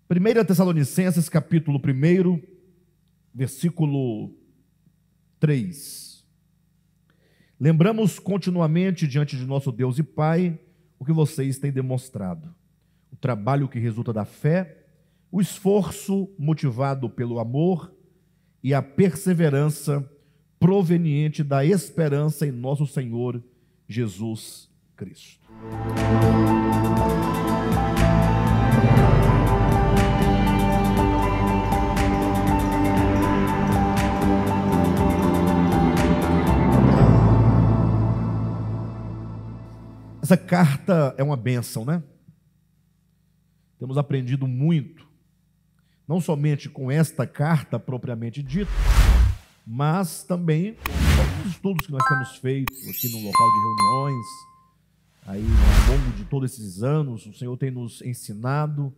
1 Tessalonicenses, capítulo 1, versículo 3. Lembramos continuamente diante de nosso Deus e Pai o que vocês têm demonstrado, o trabalho que resulta da fé, o esforço motivado pelo amor e a perseverança proveniente da esperança em nosso Senhor Jesus Cristo. Essa carta é uma bênção, né? Temos aprendido muito, não somente com esta carta propriamente dita, mas também com os estudos que nós temos feito aqui no local de reuniões. Aí, ao longo de todos esses anos, o Senhor tem nos ensinado,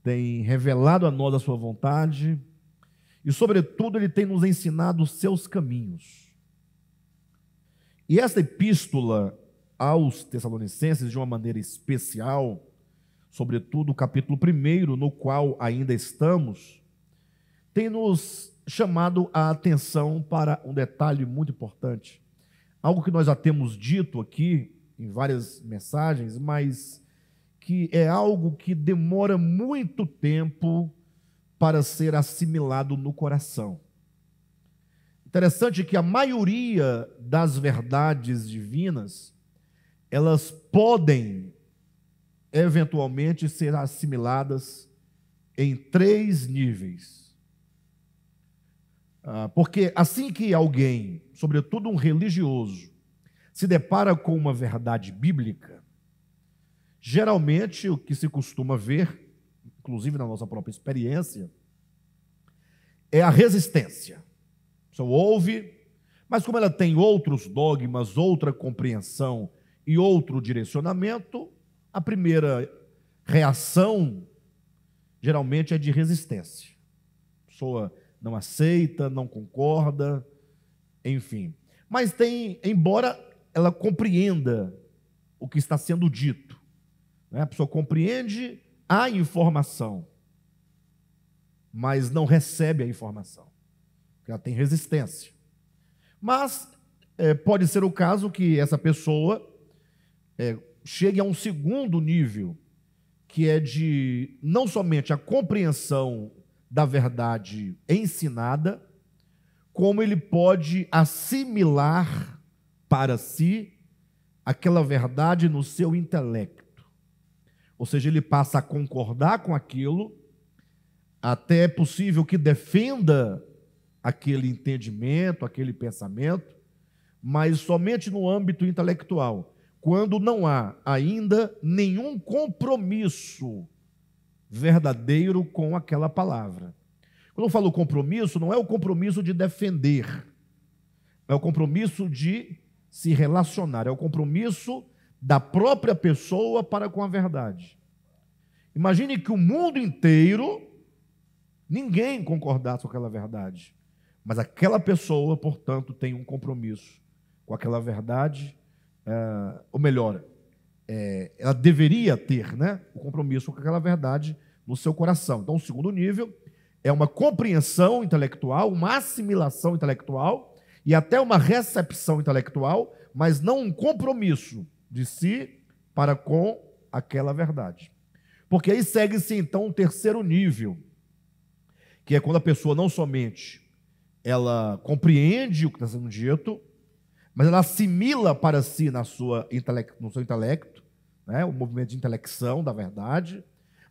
tem revelado a nós a sua vontade e, sobretudo, Ele tem nos ensinado os seus caminhos. E esta epístola aos Tessalonicenses, de uma maneira especial, sobretudo o capítulo 1, no qual ainda estamos, tem nos chamado a atenção para um detalhe muito importante, algo que nós já temos dito aqui em várias mensagens, mas que é algo que demora muito tempo para ser assimilado no coração. Interessante que a maioria das verdades divinas, elas podem eventualmente ser assimiladas em 3 níveis. Porque assim que alguém, sobretudo um religioso, se depara com uma verdade bíblica, geralmente o que se costuma ver, inclusive na nossa própria experiência, é a resistência. A pessoa ouve, mas como ela tem outros dogmas, outra compreensão e outro direcionamento, a primeira reação geralmente é de resistência. A pessoa não aceita, não concorda, enfim. Mas embora ela compreenda o que está sendo dito, né? A pessoa compreende a informação, mas não recebe a informação, porque ela tem resistência. Mas pode ser o caso que essa pessoa chegue a um segundo nível, que é de não somente a compreensão da verdade ensinada, como ele pode assimilar para si aquela verdade no seu intelecto. Ou seja, ele passa a concordar com aquilo, até é possível que defenda aquele entendimento, aquele pensamento, mas somente no âmbito intelectual, quando não há ainda nenhum compromisso verdadeiro com aquela palavra. Quando eu falo compromisso, não é o compromisso de defender, é o compromisso de se relacionar, é o compromisso da própria pessoa para com a verdade. Imagine que o mundo inteiro, ninguém concordasse com aquela verdade, mas aquela pessoa, portanto, tem um compromisso com aquela verdade, ou melhor, ela deveria ter, né, o compromisso com aquela verdade no seu coração. Então, o segundo nível é uma compreensão intelectual, uma assimilação intelectual e até uma recepção intelectual, mas não um compromisso de si para com aquela verdade. Porque aí segue-se, então, um terceiro nível, que é quando a pessoa não somente ela compreende o que está sendo dito, mas ela assimila para si no seu intelecto, né, o movimento de intelecção da verdade,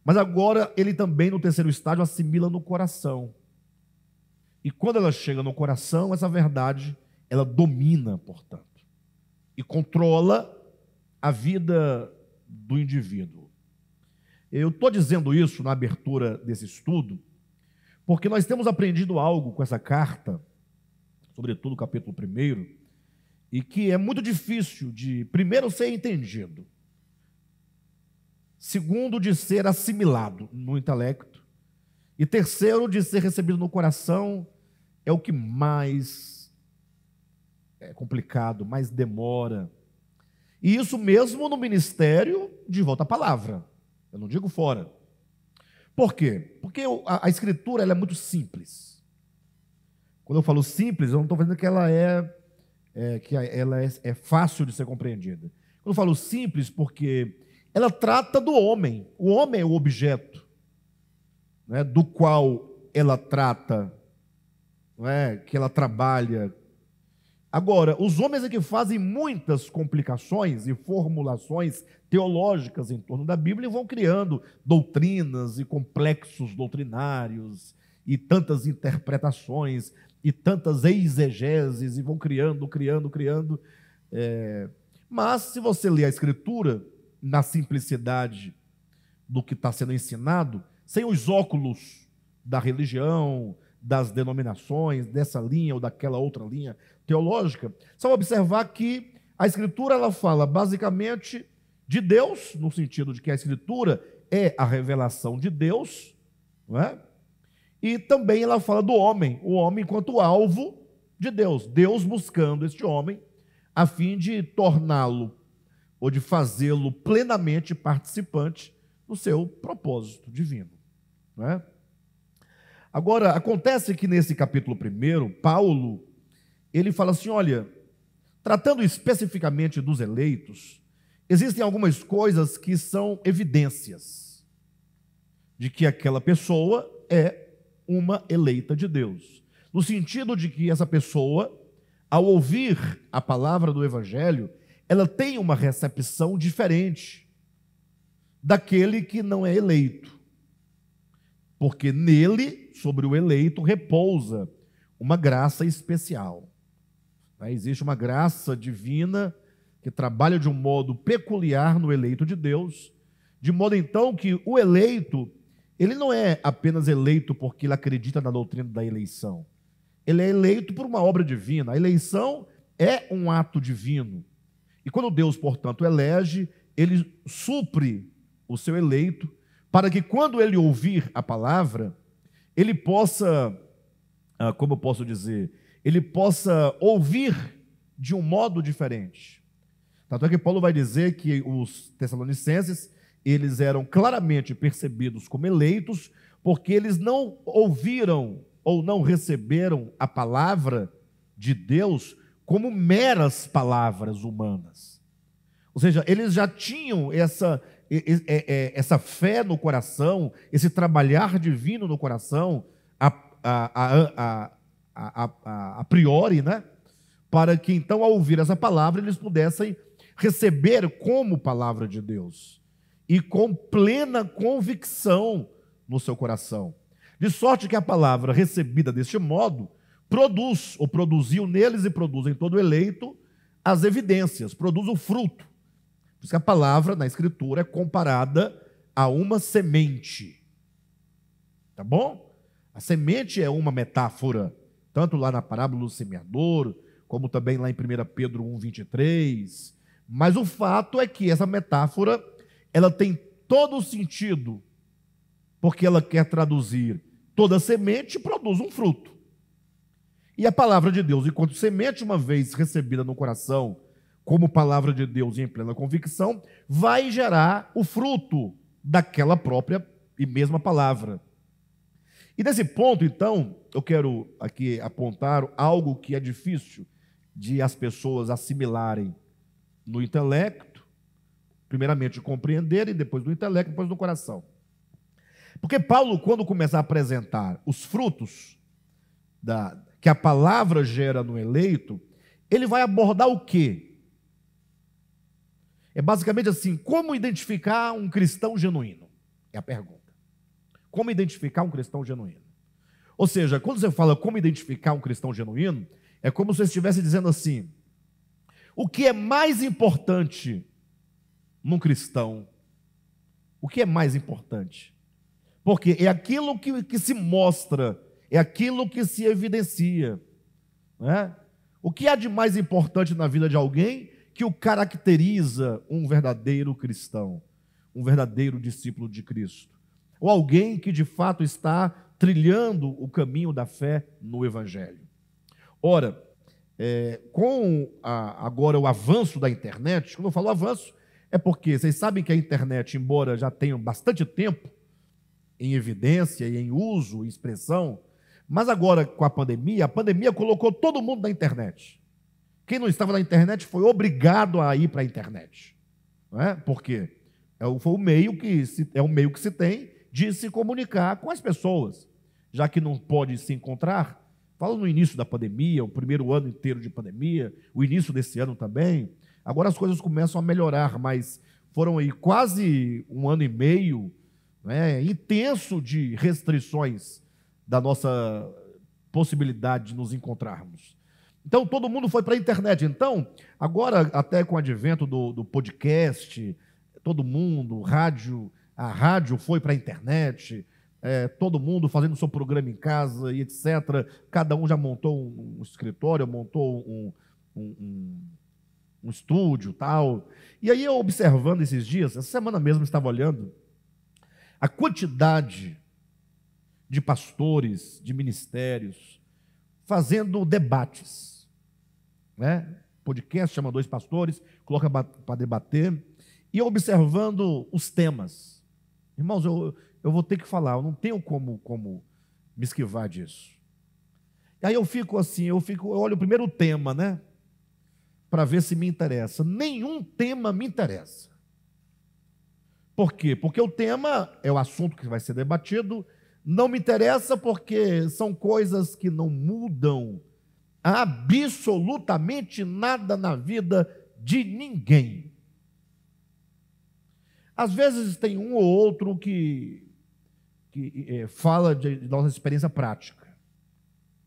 mas agora ele também, no terceiro estágio, assimila no coração. E quando ela chega no coração, essa verdade, ela domina, portanto, e controla a vida do indivíduo. Eu estou dizendo isso na abertura desse estudo, porque nós temos aprendido algo com essa carta, sobretudo o capítulo 1, e que é muito difícil de, primeiro, ser entendido, segundo, de ser assimilado no intelecto, e terceiro, de ser recebido no coração, é o que mais é complicado, mais demora. E isso mesmo no ministério de volta à palavra, eu não digo fora. Por quê? Porque a Escritura ela é muito simples. Quando eu falo simples, eu não estou dizendo que ela é fácil de ser compreendida. Quando eu falo simples, porque ela trata do homem. O homem é o objeto, né, do qual ela trata, não é, que ela trabalha. Agora, os homens é que fazem muitas complicações e formulações teológicas em torno da Bíblia e vão criando doutrinas e complexos doutrinários e tantas interpretações e tantas exegeses e vão criando. Mas, se você ler a Escritura na simplicidade do que está sendo ensinado, sem os óculos da religião, das denominações, dessa linha ou daquela outra linha teológica, você vai observar que a Escritura ela fala basicamente de Deus, no sentido de que a Escritura é a revelação de Deus, não é? E também ela fala do homem, o homem enquanto alvo de Deus, Deus buscando este homem a fim de torná-lo ou de fazê-lo plenamente participante do seu propósito divino, não é? Agora, acontece que nesse capítulo 1, Paulo, ele fala assim, olha, tratando especificamente dos eleitos, existem algumas coisas que são evidências de que aquela pessoa é uma eleita de Deus. No sentido de que essa pessoa, ao ouvir a palavra do Evangelho, ela tem uma recepção diferente daquele que não é eleito. Porque nele, sobre o eleito, repousa uma graça especial. Existe uma graça divina que trabalha de um modo peculiar no eleito de Deus, de modo então que o eleito, ele não é apenas eleito porque ele acredita na doutrina da eleição. Ele é eleito por uma obra divina. A eleição é um ato divino. E quando Deus, portanto, elege, ele supre o seu eleito para que quando ele ouvir a palavra, ele possa, como eu posso dizer, ele possa ouvir de um modo diferente. Tanto é que Paulo vai dizer que os tessalonicenses, eles eram claramente percebidos como eleitos, porque eles não ouviram ou não receberam a palavra de Deus como meras palavras humanas. Ou seja, eles já tinham essa fé no coração, esse trabalhar divino no coração, a priori, né? Para que então, ao ouvir essa palavra, eles pudessem receber como palavra de Deus e com plena convicção no seu coração. De sorte que a palavra recebida deste modo produz, ou produziu neles e produz em todo eleito, as evidências, produz o fruto. Por isso que a palavra na Escritura é comparada a uma semente. Tá bom? A semente é uma metáfora, tanto lá na parábola do semeador, como também lá em 1 Pedro 1,23. Mas o fato é que essa metáfora, ela tem todo o sentido, porque ela quer traduzir toda semente produz um fruto. E a palavra de Deus, enquanto semente, uma vez recebida no coração, como palavra de Deus e em plena convicção, vai gerar o fruto daquela própria e mesma palavra. E nesse ponto, então, eu quero aqui apontar algo que é difícil de as pessoas assimilarem no intelecto, primeiramente compreender, e depois no intelecto, depois no coração. Porque Paulo, quando começa a apresentar os frutos que a palavra gera no eleito, ele vai abordar o quê? É basicamente assim, como identificar um cristão genuíno? É a pergunta. Como identificar um cristão genuíno? Ou seja, quando você fala como identificar um cristão genuíno, é como se você estivesse dizendo assim, o que é mais importante num cristão? O que é mais importante? Porque é aquilo que se mostra, é aquilo que se evidencia, né? O que há de mais importante na vida de alguém que o caracteriza um verdadeiro cristão, um verdadeiro discípulo de Cristo? Ou alguém que de fato está trilhando o caminho da fé no Evangelho. Ora, com agora o avanço da internet, quando eu falo avanço, é porque vocês sabem que a internet, embora já tenha bastante tempo, em evidência e em uso, em expressão, mas agora com a pandemia colocou todo mundo na internet. Quem não estava na internet foi obrigado a ir para a internet. Não é? Por quê? Foi o meio que se tem de se comunicar com as pessoas. Já que não pode se encontrar, fala no início da pandemia, o primeiro ano inteiro de pandemia, o início desse ano também. Agora as coisas começam a melhorar, mas foram aí quase um ano e meio, né, intenso de restrições da nossa possibilidade de nos encontrarmos. Então, todo mundo foi para a internet. Então, agora, até com o advento do podcast, todo mundo, a rádio foi para a internet, todo mundo fazendo seu programa em casa e etc. Cada um já montou um escritório, montou um estúdio, tal. E aí, eu observando esses dias, essa semana mesmo eu estava olhando, a quantidade de pastores, de ministérios, fazendo debates, né? Podcast chama dois pastores, coloca para debater, e observando os temas. Irmãos, eu vou ter que falar, eu não tenho como me esquivar disso. E aí eu fico assim, eu olho o primeiro tema, né? Para ver se me interessa. Nenhum tema me interessa. Por quê? Porque o tema é o assunto que vai ser debatido, não me interessa porque são coisas que não mudam absolutamente nada na vida de ninguém. Às vezes tem um ou outro que fala de nossa experiência prática,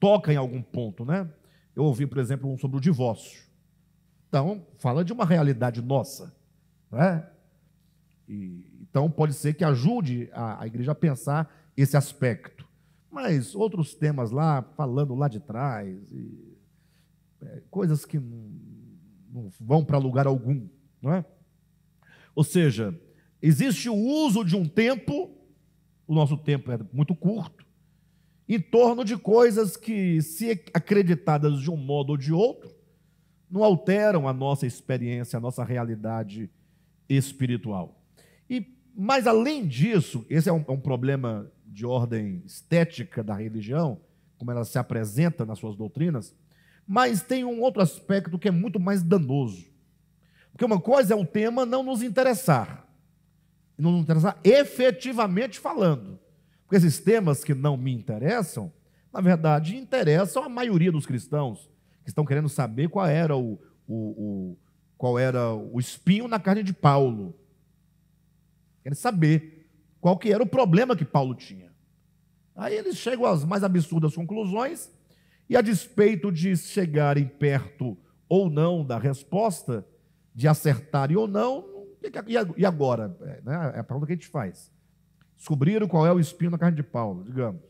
toca em algum ponto, né? Eu ouvi, por exemplo, um sobre o divórcio. Então, fala de uma realidade nossa, né? Então, pode ser que ajude a igreja a pensar esse aspecto. Mas outros temas lá, falando lá de trás, coisas que não vão para lugar algum, não é? Ou seja, existe o uso de um tempo, o nosso tempo é muito curto, em torno de coisas que, se acreditadas de um modo ou de outro, não alteram a nossa experiência, a nossa realidade espiritual. Mas, além disso, esse é um problema de ordem estética da religião, como ela se apresenta nas suas doutrinas, mas tem um outro aspecto que é muito mais danoso. Porque uma coisa é o tema não nos interessar efetivamente falando. Porque esses temas que não me interessam, na verdade, interessam a maioria dos cristãos, que estão querendo saber qual era o espinho na carne de Paulo. Querem saber qual que era o problema que Paulo tinha. Aí eles chegam às mais absurdas conclusões, e a despeito de chegarem perto ou não da resposta, de acertarem ou não, e agora? É a pergunta que a gente faz. Descobriram qual é o espinho na carne de Paulo, digamos.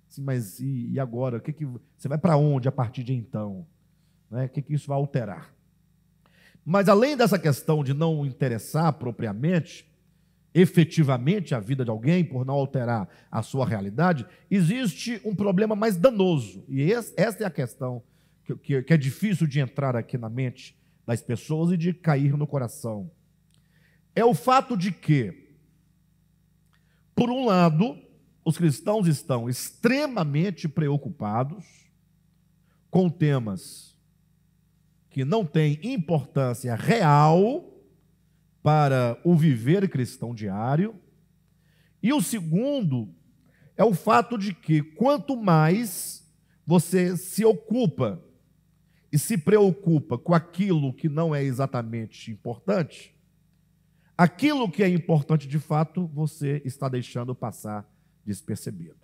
Sim, mas e agora? Você vai para onde a partir de então? Né? O que isso vai alterar? Mas além dessa questão de não interessar propriamente, efetivamente a vida de alguém, por não alterar a sua realidade, existe um problema mais danoso. E esta é a questão que é difícil de entrar aqui na mente das pessoas e de cair no coração. É o fato de que, por um lado, os cristãos estão extremamente preocupados com temas que não têm importância real para o viver cristão diário. E o segundo é o fato de que, quanto mais você se ocupa e se preocupa com aquilo que não é exatamente importante, aquilo que é importante de fato, você está deixando passar despercebido.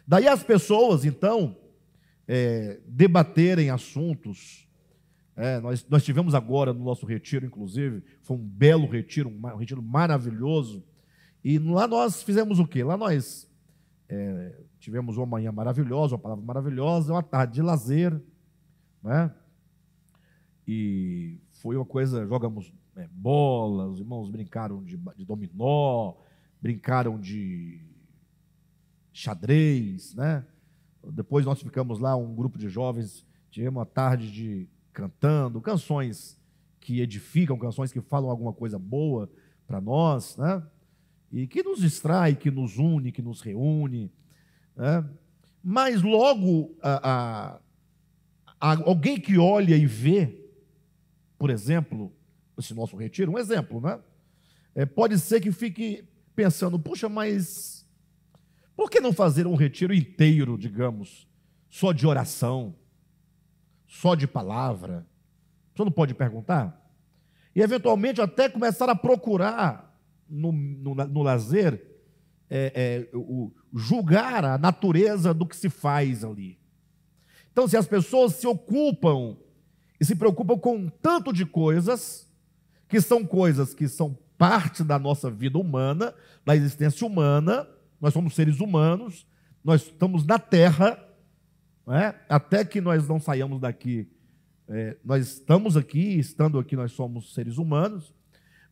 Daí as pessoas, então, debaterem assuntos. Nós tivemos agora no nosso retiro, inclusive, foi um belo retiro, um retiro maravilhoso, e lá nós fizemos o quê? Lá nós tivemos uma manhã maravilhosa, uma palavra maravilhosa, uma tarde de lazer, né? E foi uma coisa, jogamos bola, os irmãos brincaram de dominó, brincaram de xadrez, né? Depois nós ficamos lá, um grupo de jovens, tivemos uma tarde cantando canções que edificam, canções que falam alguma coisa boa para nós, né? e que nos distrai, que nos une, que nos reúne, né? Mas logo alguém que olha e vê, por exemplo, esse nosso retiro, um exemplo, né? Pode ser que fique pensando, puxa, mas por que não fazer um retiro inteiro, digamos, só de oração, só de palavra? Você não pode perguntar? E eventualmente até começar a procurar no lazer, julgar a natureza do que se faz ali. Então, se as pessoas se ocupam e se preocupam com um tanto de coisas que são parte da nossa vida humana, da existência humana, nós somos seres humanos, nós estamos na Terra, né? Até que nós não saiamos daqui, nós estamos aqui, estando aqui nós somos seres humanos,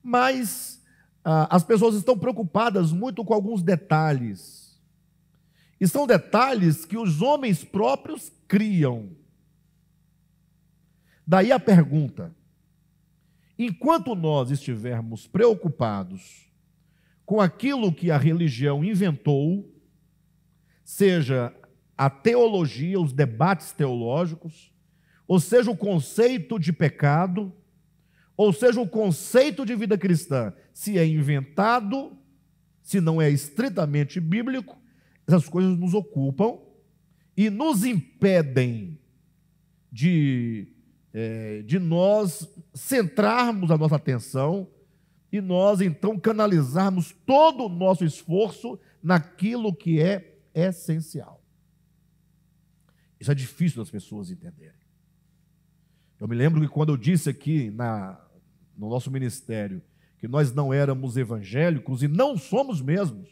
mas as pessoas estão preocupadas muito com alguns detalhes, e são detalhes que os homens próprios criam. Daí a pergunta: enquanto nós estivermos preocupados com aquilo que a religião inventou, seja a teologia, os debates teológicos, ou seja o conceito de pecado, ou seja o conceito de vida cristã, se é inventado, se não é estritamente bíblico, essas coisas nos ocupam e nos impedem de nós centrarmos a nossa atenção e nós então canalizarmos todo o nosso esforço naquilo que é essencial. Isso é difícil das pessoas entenderem. Eu me lembro que quando eu disse aqui no nosso ministério que nós não éramos evangélicos, e não somos mesmos,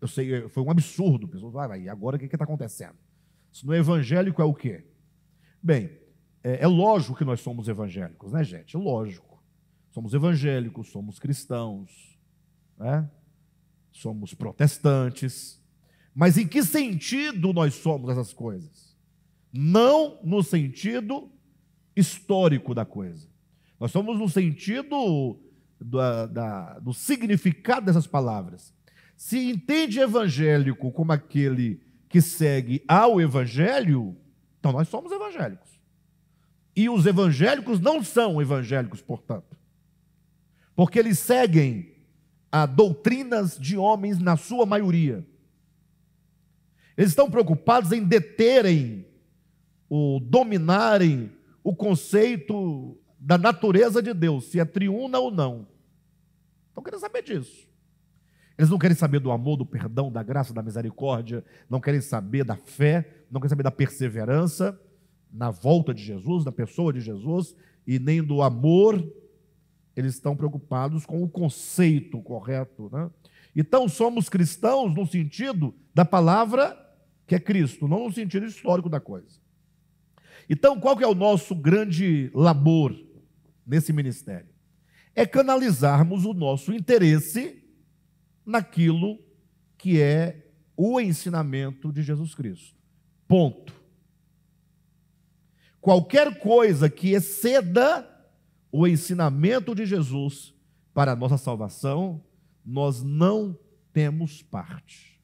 eu sei, foi um absurdo. Pessoas falam, e agora o que está acontecendo? Se não é evangélico, é o quê? Bem, é lógico que nós somos evangélicos, né, gente? É lógico. Somos evangélicos, somos cristãos, né? Somos protestantes. Mas em que sentido nós somos essas coisas? Não no sentido histórico da coisa. Nós somos no sentido do significado dessas palavras. Se entende evangélico como aquele que segue ao evangelho, então nós somos evangélicos. E os evangélicos não são evangélicos, portanto, porque eles seguem a doutrinas de homens na sua maioria. Eles estão preocupados em deterem, dominarem o conceito da natureza de Deus, se é triuna ou não. Não querem saber disso. Eles não querem saber do amor, do perdão, da graça, da misericórdia, não querem saber da fé, não querem saber da perseverança na volta de Jesus, da pessoa de Jesus, e nem do amor. Eles estão preocupados com o conceito correto, né? Então, somos cristãos no sentido da palavra que é Cristo, não no sentido histórico da coisa. Então, qual que é o nosso grande labor nesse ministério? É canalizarmos o nosso interesse naquilo que é o ensinamento de Jesus Cristo. Ponto. Qualquer coisa que exceda o ensinamento de Jesus para a nossa salvação, nós não temos parte.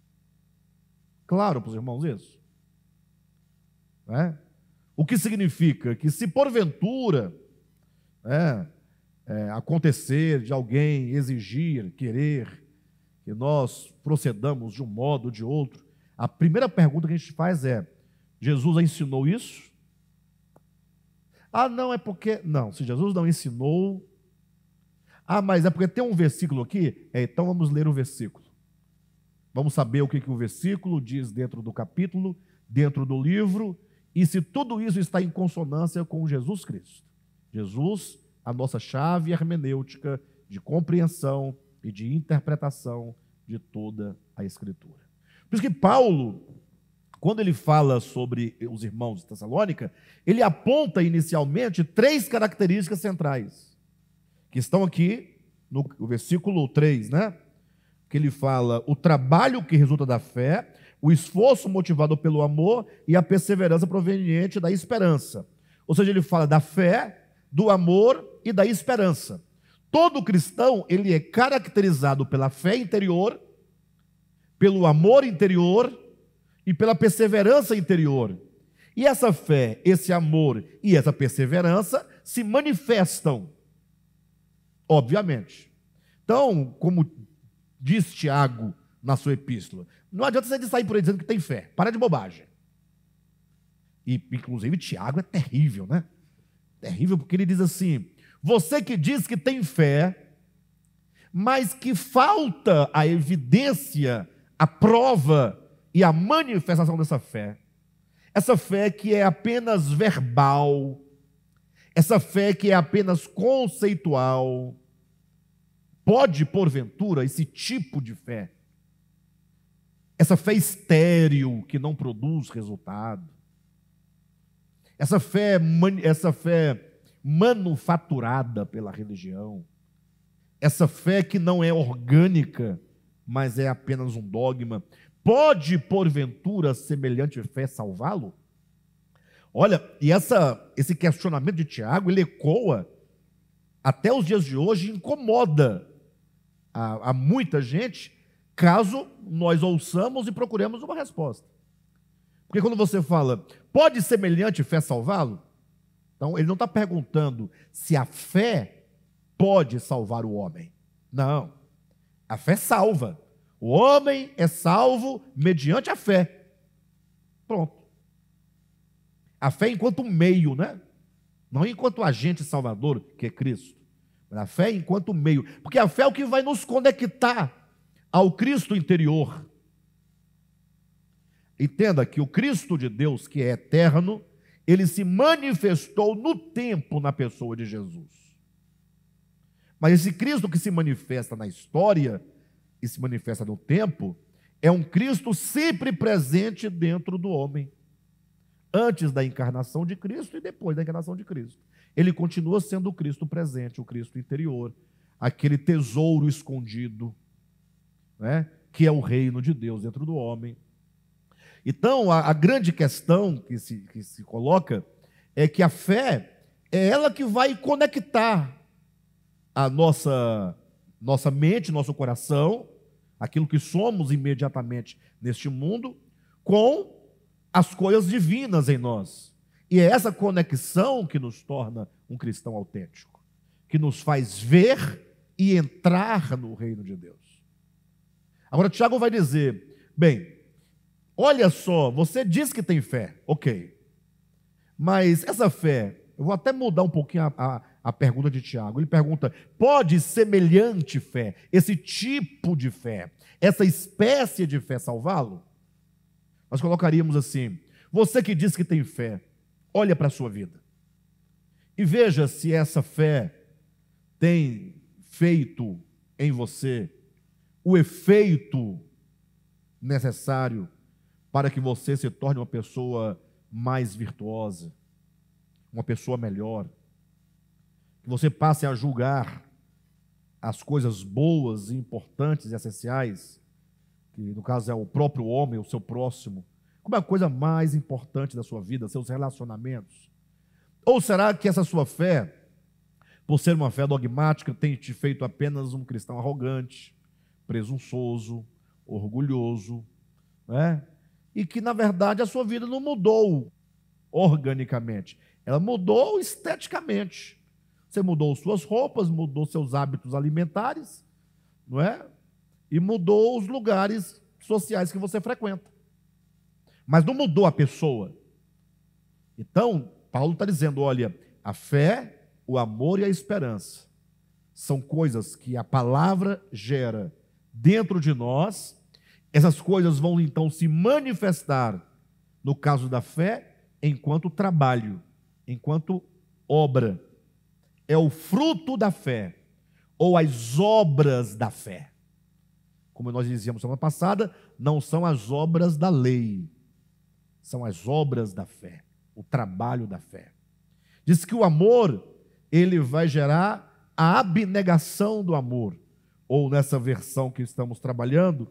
Claro para os irmãos isso? O que significa que se porventura acontecer de alguém exigir, querer que nós procedamos de um modo ou de outro, a primeira pergunta que a gente faz é: Jesus ensinou isso? Não, é porque... Não, se Jesus não ensinou... mas é porque tem um versículo aqui? Então vamos ler o versículo. Vamos saber o que o versículo diz dentro do capítulo, dentro do livro, e se tudo isso está em consonância com Jesus Cristo. Jesus, a nossa chave hermenêutica de compreensão e de interpretação de toda a Escritura. Por isso que Paulo, quando ele fala sobre os irmãos de Tessalônica, ele aponta inicialmente 3 características centrais, que estão aqui no versículo 3, né? Que ele fala o trabalho que resulta da fé, o esforço motivado pelo amor e a perseverança proveniente da esperança. Ou seja, ele fala da fé, do amor e da esperança. Todo cristão, ele é caracterizado pela fé interior, pelo amor interior e pela perseverança interior. E essa fé, esse amor e essa perseverança se manifestam, obviamente. Então, como diz Tiago na sua epístola, não adianta você sair por aí dizendo que tem fé. Para de bobagem. E, inclusive, Tiago é terrível, né? Terrível porque ele diz assim: você que diz que tem fé, mas que falta a evidência, a prova e a manifestação dessa fé. Essa fé que é apenas verbal, essa fé que é apenas conceitual. Pode, porventura, esse tipo de fé, essa fé estéril que não produz resultado, essa fé manufaturada pela religião, essa fé que não é orgânica, mas é apenas um dogma, pode, porventura, semelhante fé salvá-lo? Olha, e esse questionamento de Tiago, ele ecoa até os dias de hoje, incomoda a muita gente, caso nós ouçamos e procuremos uma resposta. Porque quando você fala, pode semelhante fé salvá-lo? Então, ele não está perguntando se a fé pode salvar o homem. Não. A fé salva. O homem é salvo mediante a fé. Pronto. A fé enquanto meio, né? Não enquanto agente salvador, que é Cristo. Mas a fé enquanto meio. Porque a fé é o que vai nos conectar ao Cristo interior. Entenda que o Cristo de Deus, que é eterno, ele se manifestou no tempo na pessoa de Jesus. Mas esse Cristo que se manifesta na história e se manifesta no tempo, é um Cristo sempre presente dentro do homem. Antes da encarnação de Cristo e depois da encarnação de Cristo. Ele continua sendo o Cristo presente, o Cristo interior, aquele tesouro escondido, né, que é o reino de Deus dentro do homem. Então, a grande questão que se coloca é que a fé é ela que vai conectar a nossa mente, nosso coração, aquilo que somos imediatamente neste mundo, com as coisas divinas em nós. E é essa conexão que nos torna um cristão autêntico, que nos faz ver e entrar no reino de Deus. Agora, Tiago vai dizer, bem, olha só, você diz que tem fé, ok, mas essa fé, eu vou até mudar um pouquinho a pergunta de Tiago. Ele pergunta, pode semelhante fé, esse tipo de fé, essa espécie de fé salvá-lo? Nós colocaríamos assim, você que diz que tem fé, olha para a sua vida e veja se essa fé tem feito em você o efeito necessário para que você se torne uma pessoa mais virtuosa, uma pessoa melhor, que você passe a julgar as coisas boas e importantes e essenciais, que no caso é o próprio homem, o seu próximo, como é a coisa mais importante da sua vida, seus relacionamentos? Ou será que essa sua fé, por ser uma fé dogmática, tem te feito apenas um cristão arrogante, presunçoso, orgulhoso, né? E que, na verdade, a sua vida não mudou organicamente, ela mudou esteticamente. Você mudou suas roupas, mudou seus hábitos alimentares, não é? E mudou os lugares sociais que você frequenta. Mas não mudou a pessoa. Então, Paulo está dizendo, olha, a fé, o amor e a esperança são coisas que a palavra gera dentro de nós. Essas coisas vão então se manifestar, no caso da fé, enquanto trabalho, enquanto obra. É o fruto da fé, ou as obras da fé. Como nós dizíamos semana passada, não são as obras da lei, são as obras da fé, o trabalho da fé. Diz que o amor, ele vai gerar a abnegação do amor, ou nessa versão que estamos trabalhando,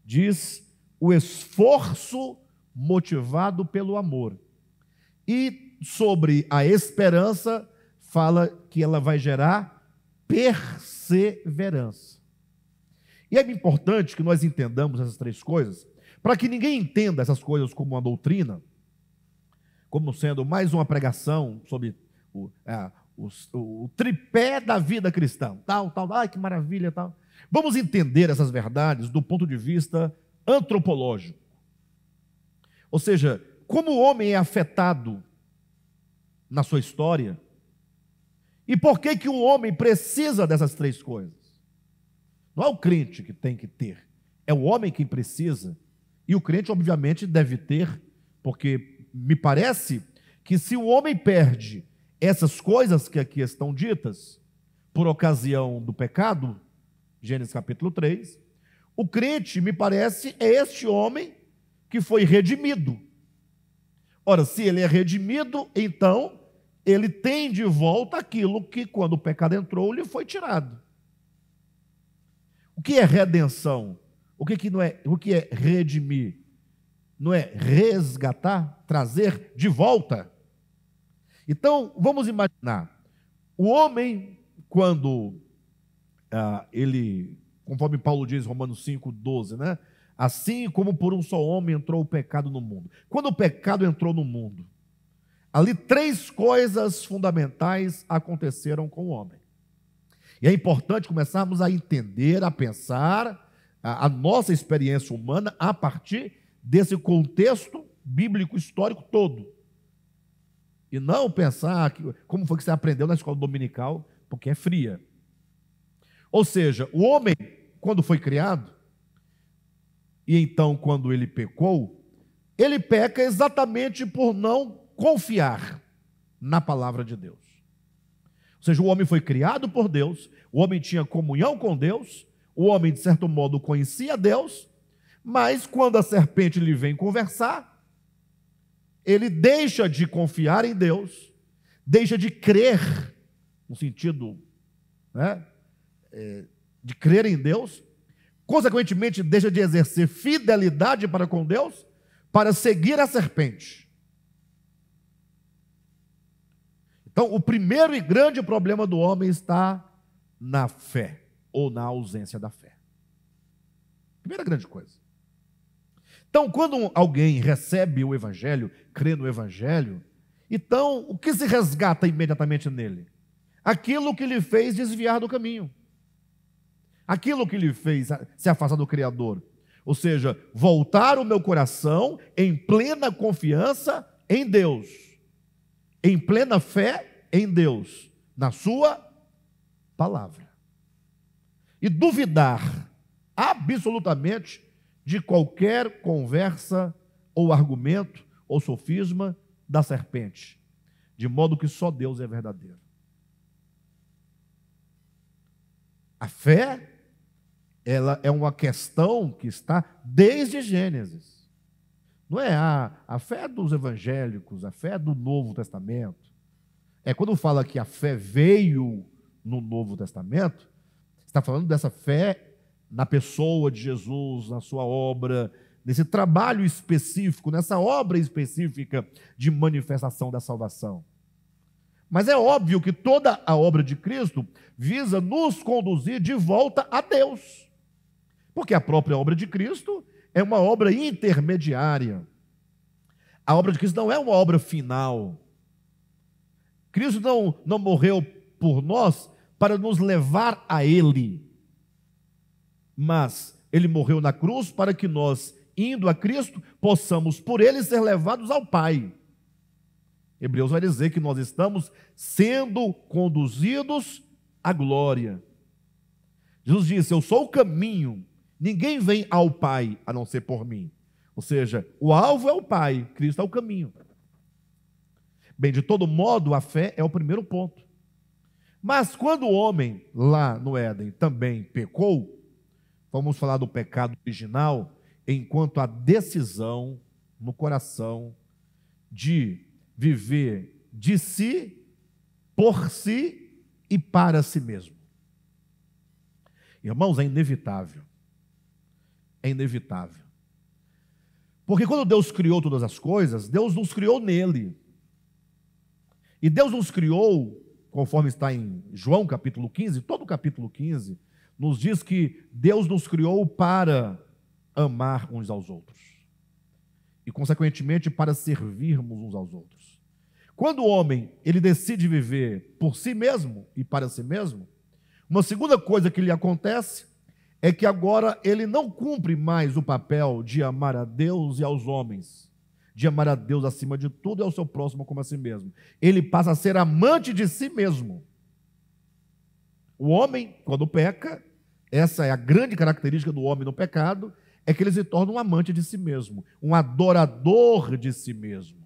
diz o esforço motivado pelo amor. E sobre a esperança, fala que ela vai gerar perseverança. E é importante que nós entendamos essas três coisas, para que ninguém entenda essas coisas como uma doutrina, como sendo mais uma pregação sobre o tripé da vida cristã, tal, ai que maravilha, tal. Vamos entender essas verdades do ponto de vista antropológico. Ou seja, como o homem é afetado na sua história, e por que que o homem precisa dessas três coisas? Não é o crente que tem que ter, é o homem que precisa, e o crente obviamente deve ter, porque me parece que se o homem perde essas coisas que aqui estão ditas, por ocasião do pecado, Gênesis capítulo 3, o crente, me parece, é este homem que foi redimido. Ora, se ele é redimido, então ele tem de volta aquilo que, quando o pecado entrou, lhe foi tirado. O que é redenção? O que é redimir? Não é resgatar, trazer de volta? Então, vamos imaginar, o homem, quando ele, conforme Paulo diz, Romanos 5:12, né? Assim como por um só homem entrou o pecado no mundo. Quando o pecado entrou no mundo, ali três coisas fundamentais aconteceram com o homem. E é importante começarmos a entender, a pensar a nossa experiência humana a partir desse contexto bíblico histórico todo. E não pensar como foi que você aprendeu na escola dominical, porque é fria. Ou seja, o homem, quando foi criado, e então quando ele pecou, ele peca exatamente por não confiar na palavra de Deus. Ou seja, o homem foi criado por Deus, o homem tinha comunhão com Deus, o homem, de certo modo, conhecia Deus, mas quando a serpente lhe vem conversar, ele deixa de confiar em Deus, deixa de crer, no sentido, né, de crer em Deus, consequentemente deixa de exercer fidelidade para com Deus, para seguir a serpente. Então, o primeiro e grande problema do homem está na fé, ou na ausência da fé. Primeira grande coisa. Então, quando alguém recebe o Evangelho, crê no Evangelho, então, o que se resgata imediatamente nele? Aquilo que lhe fez desviar do caminho. Aquilo que lhe fez se afastar do Criador. Ou seja, voltar o meu coração em plena confiança em Deus. Em plena fé em Deus. Na sua palavra. E duvidar absolutamente de qualquer conversa ou argumento ou sofisma da serpente, de modo que só Deus é verdadeiro. A fé, ela é uma questão que está desde Gênesis. Não é a fé dos evangélicos, a fé do Novo Testamento. É quando fala que a fé veio no Novo Testamento, está falando dessa fé na pessoa de Jesus, na sua obra, nesse trabalho específico, nessa obra específica de manifestação da salvação. Mas é óbvio que toda a obra de Cristo visa nos conduzir de volta a Deus. Porque a própria obra de Cristo é uma obra intermediária. A obra de Cristo não é uma obra final. Cristo não morreu por nós para nos levar a Ele. Mas Ele morreu na cruz para que nós, indo a Cristo, possamos por Ele ser levados ao Pai. Hebreus vai dizer que nós estamos sendo conduzidos à glória. Jesus disse: eu sou o caminho, ninguém vem ao Pai a não ser por mim. Ou seja, o alvo é o Pai, Cristo é o caminho. Bem, de todo modo, a fé é o primeiro ponto. Mas quando o homem, lá no Éden, também pecou, vamos falar do pecado original, enquanto a decisão no coração de viver de si, por si e para si mesmo. Irmãos, é inevitável. É inevitável. Porque quando Deus criou todas as coisas, Deus nos criou nele. E Deus nos criou conforme está em João capítulo 15, todo o capítulo 15, nos diz que Deus nos criou para amar uns aos outros. E, consequentemente, para servirmos uns aos outros. Quando o homem ele decide viver por si mesmo e para si mesmo, uma segunda coisa que lhe acontece é que agora ele não cumpre mais o papel de amar a Deus e aos homens, de amar a Deus acima de tudo e ao seu próximo como a si mesmo. Ele passa a ser amante de si mesmo. O homem, quando peca, essa é a grande característica do homem no pecado, é que ele se torna um amante de si mesmo, um adorador de si mesmo.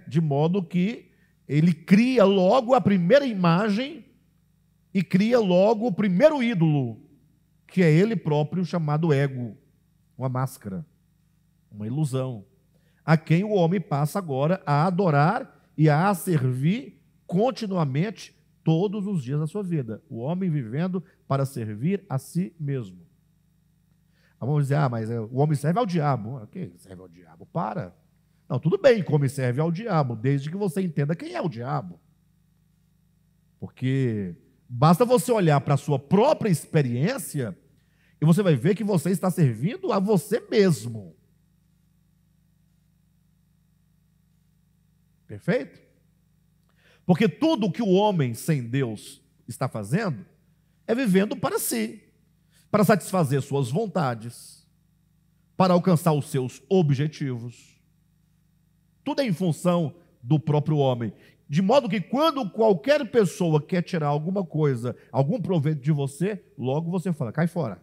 De modo que ele cria logo a primeira imagem e cria logo o primeiro ídolo, que é ele próprio, chamado ego, uma máscara, uma ilusão, a quem o homem passa agora a adorar e a servir continuamente todos os dias da sua vida. O homem vivendo para servir a si mesmo. Vamos dizer, mas o homem serve ao diabo. O que serve ao diabo? Para. Não, tudo bem que o homem serve ao diabo, desde que você entenda quem é o diabo. Porque basta você olhar para a sua própria experiência e você vai ver que você está servindo a você mesmo. Perfeito? Porque tudo que o homem sem Deus está fazendo é vivendo para si, para satisfazer suas vontades, para alcançar os seus objetivos. Tudo é em função do próprio homem. De modo que quando qualquer pessoa quer tirar alguma coisa, algum proveito de você, logo você fala, cai fora.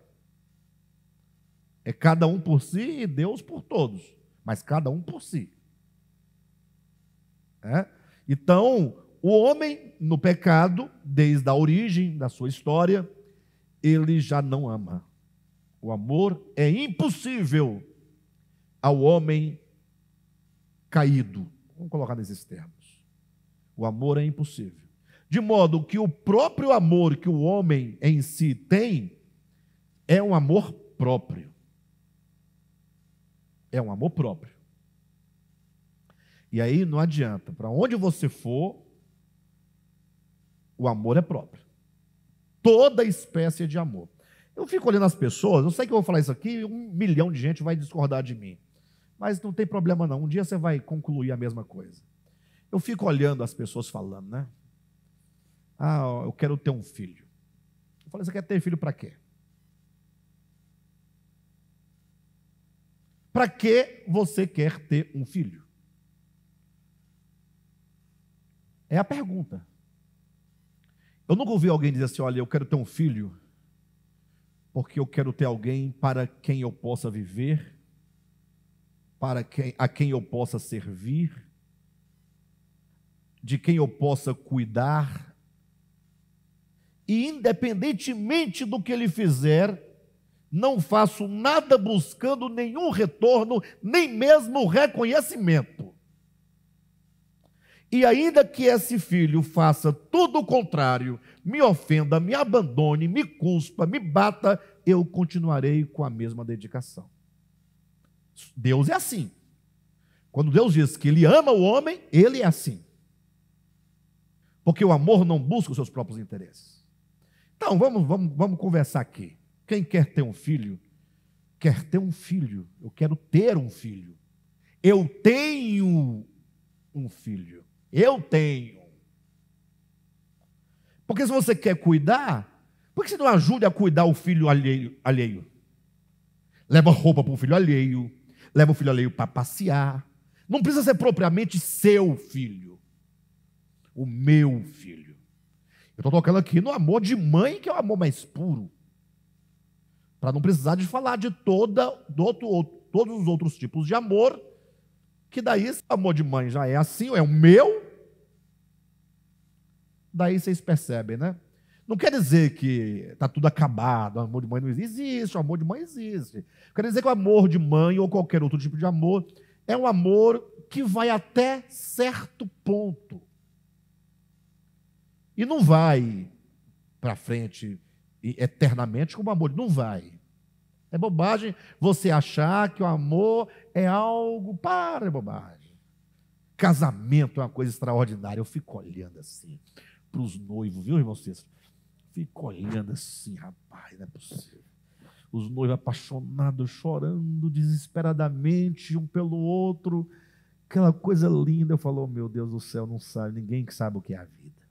É cada um por si e Deus por todos, mas cada um por si. Então, o homem no pecado, desde a origem da sua história, ele já não ama. O amor é impossível ao homem caído. Vamos colocar nesses termos. O amor é impossível. De modo que o próprio amor que o homem em si tem é um amor próprio. É um amor próprio. E aí não adianta. Para onde você for, o amor é próprio. Toda espécie de amor. Eu fico olhando as pessoas, eu sei que eu vou falar isso aqui, 1 milhão de gente vai discordar de mim. Mas não tem problema não, um dia você vai concluir a mesma coisa. Eu fico olhando as pessoas falando, né? Eu quero ter um filho. Eu falei, você quer ter filho para quê? Para que você quer ter um filho? É a pergunta. Eu nunca ouvi alguém dizer assim, olha, eu quero ter um filho porque eu quero ter alguém para quem eu possa viver, a quem eu possa servir, de quem eu possa cuidar, e independentemente do que ele fizer, não faço nada buscando nenhum retorno, nem mesmo reconhecimento. E ainda que esse filho faça tudo o contrário, me ofenda, me abandone, me cuspa, me bata, eu continuarei com a mesma dedicação. Deus é assim. Quando Deus diz que Ele ama o homem, Ele é assim. Porque o amor não busca os seus próprios interesses. Então, vamos conversar aqui. Quem quer ter um filho, quer ter um filho. Eu quero ter um filho. Eu tenho um filho. Eu tenho. Porque se você quer cuidar, por que você não ajuda a cuidar o filho alheio? Leva roupa para o filho alheio, leva o filho alheio para passear. Não precisa ser propriamente seu filho. O meu filho. Eu estou tocando aqui no amor de mãe, que é o amor mais puro. Para não precisar de falar de todos os outros tipos de amor, que daí, se o amor de mãe já é assim, é o meu, daí vocês percebem, né? Não quer dizer que está tudo acabado, o amor de mãe não existe. Existe, o amor de mãe existe. Quer dizer que o amor de mãe ou qualquer outro tipo de amor é um amor que vai até certo ponto. E não vai para frente eternamente como amor. Não vai. É bobagem você achar que o amor é algo... é bobagem. Casamento é uma coisa extraordinária. Eu fico olhando assim para os noivos, viu, irmão Cícero? Fico olhando assim, rapaz, não é possível. Os noivos apaixonados, chorando desesperadamente um pelo outro, aquela coisa linda. Eu falo, oh, meu Deus do céu, não sabe, ninguém que sabe o que é a vida.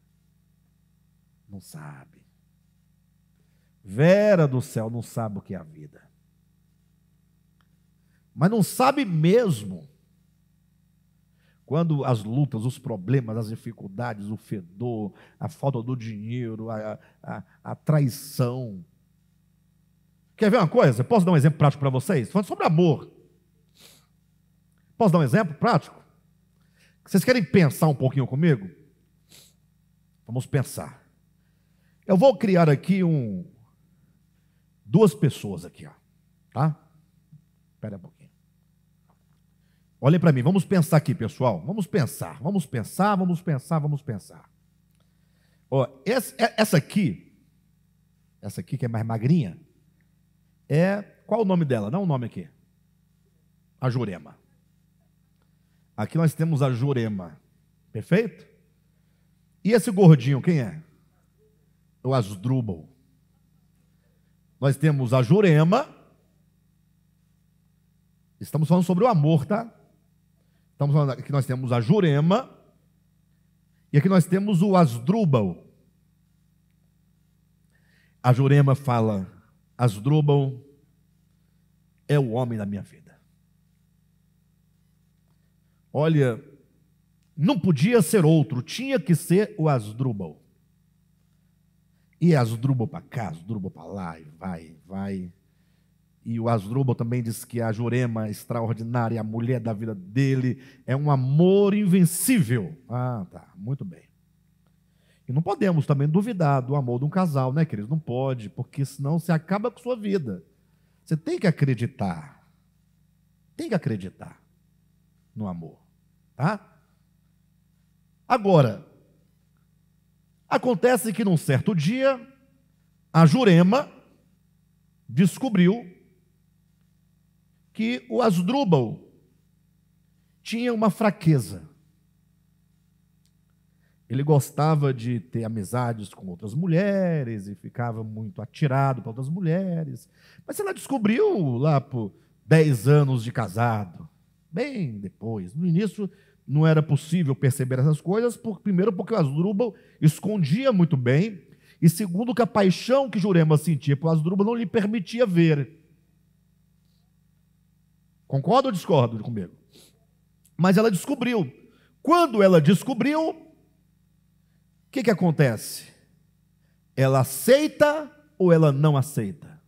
Não sabe. Vera do céu não sabe o que é a vida. Mas não sabe mesmo quando as lutas, os problemas, as dificuldades, o fedor, a falta do dinheiro, a traição. Quer ver uma coisa? Posso dar um exemplo prático para vocês? Falando sobre amor. Posso dar um exemplo prático? Vocês querem pensar um pouquinho comigo? Vamos pensar. Eu vou criar aqui duas pessoas aqui, ó, tá? Espera um pouquinho. Olhem para mim, vamos pensar aqui, pessoal. Vamos pensar. Ó, essa aqui que é mais magrinha, qual o nome dela? Dá um nome aqui. A Jurema. Aqui nós temos a Jurema. Perfeito? E esse gordinho, quem é? O Asdrúbal. Nós temos a Jurema. Estamos falando sobre o amor, tá? Estamos falando aqui, nós temos a Jurema. E aqui nós temos o Asdrúbal. A Jurema fala, Asdrúbal é o homem da minha vida. Olha, não podia ser outro, tinha que ser o Asdrúbal. E Asdrúbal para cá, Asdrúbal para lá, e vai. E o Asdrúbal também diz que a Jurema é extraordinária, a mulher da vida dele, é um amor invencível. Ah, tá, muito bem. E não podemos também duvidar do amor de um casal, né, queridos? Não pode, porque senão você acaba com sua vida. Você tem que acreditar. Tem que acreditar no amor, tá? Agora, acontece que num certo dia, a Jurema descobriu que o Asdrúbal tinha uma fraqueza. Ele gostava de ter amizades com outras mulheres e ficava muito atirado para outras mulheres. Mas ela descobriu lá por 10 anos de casado, bem depois. No início não era possível perceber essas coisas, primeiro porque o Asdrúbal escondia muito bem, e segundo que a paixão que Jurema sentia por Asdrúbal não lhe permitia ver. Concorda ou discorda comigo? Mas ela descobriu. Quando ela descobriu, o que acontece? Ela aceita ou ela não aceita?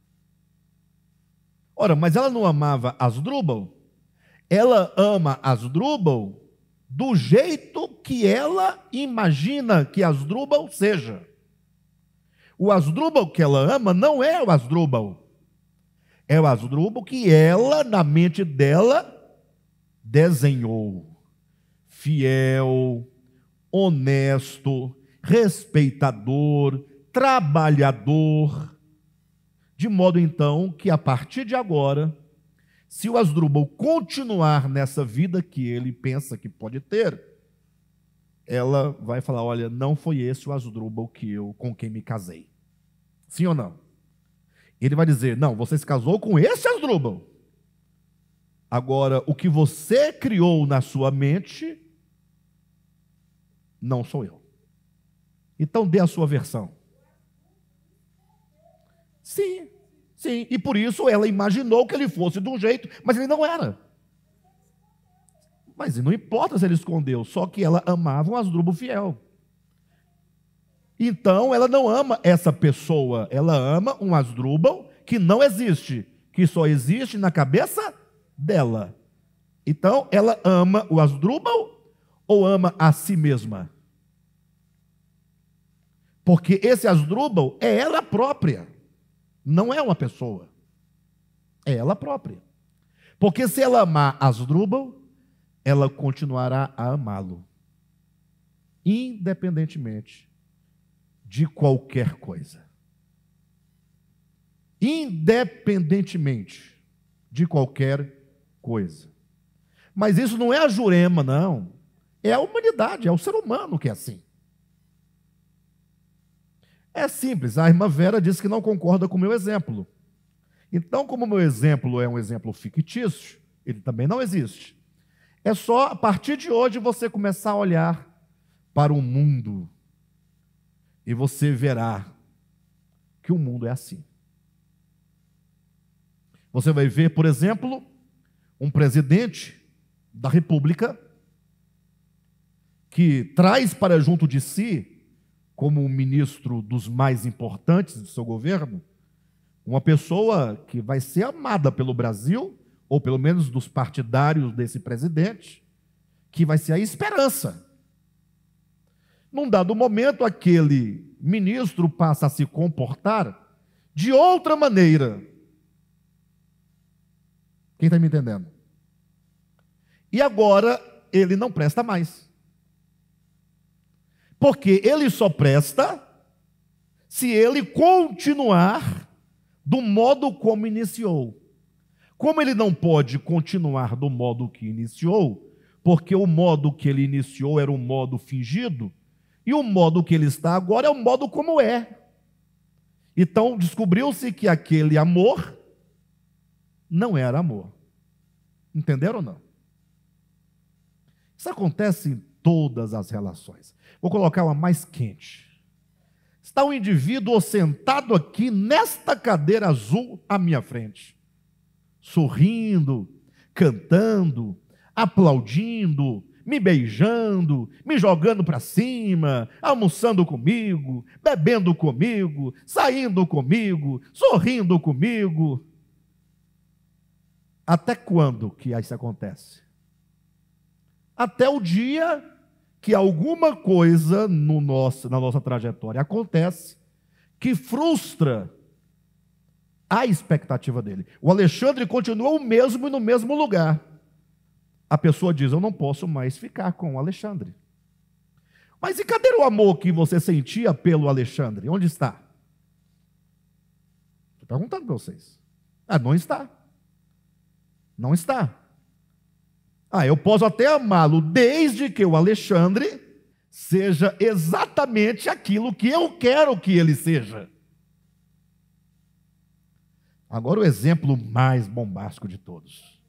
Ora, mas ela não amava Asdrúbal? Ela ama Asdrúbal do jeito que ela imagina que Asdrúbal seja. O Asdrúbal que ela ama não é o Asdrúbal. É o Asdrúbal que ela, na mente dela, desenhou. Fiel, honesto, respeitador, trabalhador. De modo, então, que a partir de agora, se o Asdrúbal continuar nessa vida que ele pensa que pode ter, ela vai falar, olha, não foi esse o Asdrúbal com quem me casei. Sim ou não? Ele vai dizer, não, você se casou com esse Asdrúbal. Agora, o que você criou na sua mente, não sou eu. Então, dê a sua versão. Sim, sim. E por isso ela imaginou que ele fosse de um jeito, mas ele não era. Mas não importa se ele escondeu, só que ela amava um Asdrúbal fiel. Então, ela não ama essa pessoa, ela ama um Asdrúbal que não existe, que só existe na cabeça dela. Então, ela ama o Asdrúbal ou ama a si mesma? Porque esse Asdrúbal é ela própria, não é uma pessoa. É ela própria. Porque se ela amar Asdrúbal, ela continuará a amá-lo, independentemente de qualquer coisa. Independentemente de qualquer coisa. Mas isso não é a Jurema, não. É a humanidade, é o ser humano que é assim. É simples, a irmã Vera disse que não concorda com o meu exemplo. Então, como o meu exemplo é um exemplo fictício, ele também não existe. É só, a partir de hoje, você começar a olhar para o mundo e você verá que o mundo é assim. Você vai ver, por exemplo, um presidente da República que traz para junto de si, como um ministro dos mais importantes do seu governo, uma pessoa que vai ser amada pelo Brasil, ou pelo menos dos partidários desse presidente, que vai ser a esperança. Num dado momento, aquele ministro passa a se comportar de outra maneira. Quem está me entendendo? E agora ele não presta mais. Porque ele só presta se ele continuar do modo como iniciou. Como ele não pode continuar do modo que iniciou, porque o modo que ele iniciou era um modo fingido, e o modo que ele está agora é o modo como é. Então, descobriu-se que aquele amor não era amor. Entenderam ou não? Isso acontece em todas as relações. Vou colocar uma mais quente. Está um indivíduo sentado aqui nesta cadeira azul à minha frente, sorrindo, cantando, aplaudindo, me beijando, me jogando para cima, almoçando comigo, bebendo comigo, saindo comigo, sorrindo comigo. Até quando que isso acontece? Até o dia que alguma coisa na nossa trajetória acontece que frustra a expectativa dele. O Alexandre continua o mesmo e no mesmo lugar. A pessoa diz, eu não posso mais ficar com o Alexandre. Mas e cadê o amor que você sentia pelo Alexandre? Onde está? Estou perguntando para vocês. Não está. Não está. Eu posso até amá-lo desde que o Alexandre seja exatamente aquilo que eu quero que ele seja. Agora o exemplo mais bombástico de todos.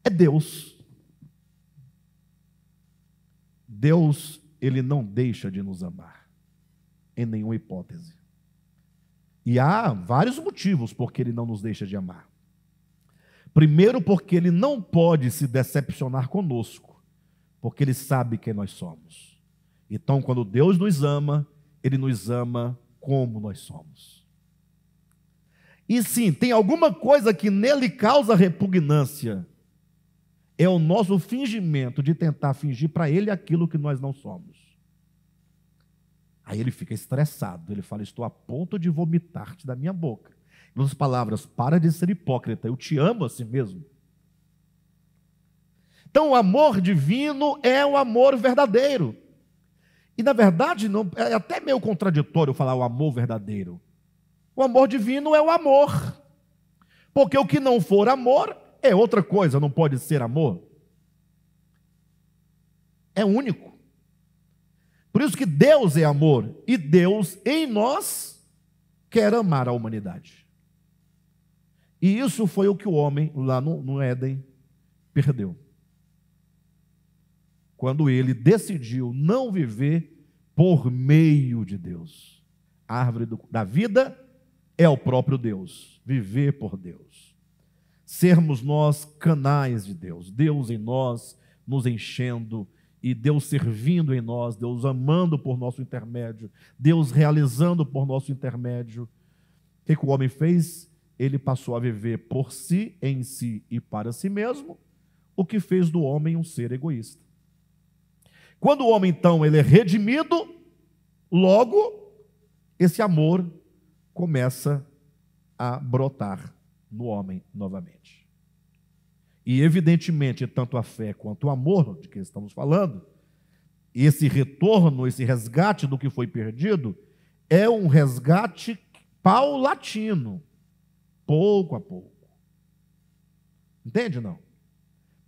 É Deus. Deus, ele não deixa de nos amar, em nenhuma hipótese. E há vários motivos por que ele não nos deixa de amar. Primeiro, porque ele não pode se decepcionar conosco, porque ele sabe quem nós somos. Então, quando Deus nos ama, ele nos ama como nós somos. E sim, tem alguma coisa que nele causa repugnância. É o nosso fingimento de tentar fingir para ele aquilo que nós não somos. Aí ele fica estressado, ele fala, estou a ponto de vomitar-te da minha boca. Em outras palavras, para de ser hipócrita, eu te amo assim mesmo. Então, o amor divino é o amor verdadeiro. E, na verdade, não, é até meio contraditório falar o amor verdadeiro. O amor divino é o amor. Porque o que não for amor é outra coisa, não pode ser amor. É único. Por isso que Deus é amor, e Deus em nós quer amar a humanidade. E isso foi o que o homem lá no Éden perdeu. Quando ele decidiu não viver por meio de Deus. A árvore da vida é o próprio Deus, viver por Deus. Sermos nós canais de Deus, Deus em nós nos enchendo, e Deus servindo em nós, Deus amando por nosso intermédio, Deus realizando por nosso intermédio. O que o homem fez? Ele passou a viver por si, em si e para si mesmo, o que fez do homem um ser egoísta. Quando o homem, então, ele é redimido, logo, esse amor começa a brotar no homem novamente. E, evidentemente, tanto a fé quanto o amor, de que estamos falando, esse retorno, esse resgate do que foi perdido, é um resgate paulatino, pouco a pouco. Entende, não?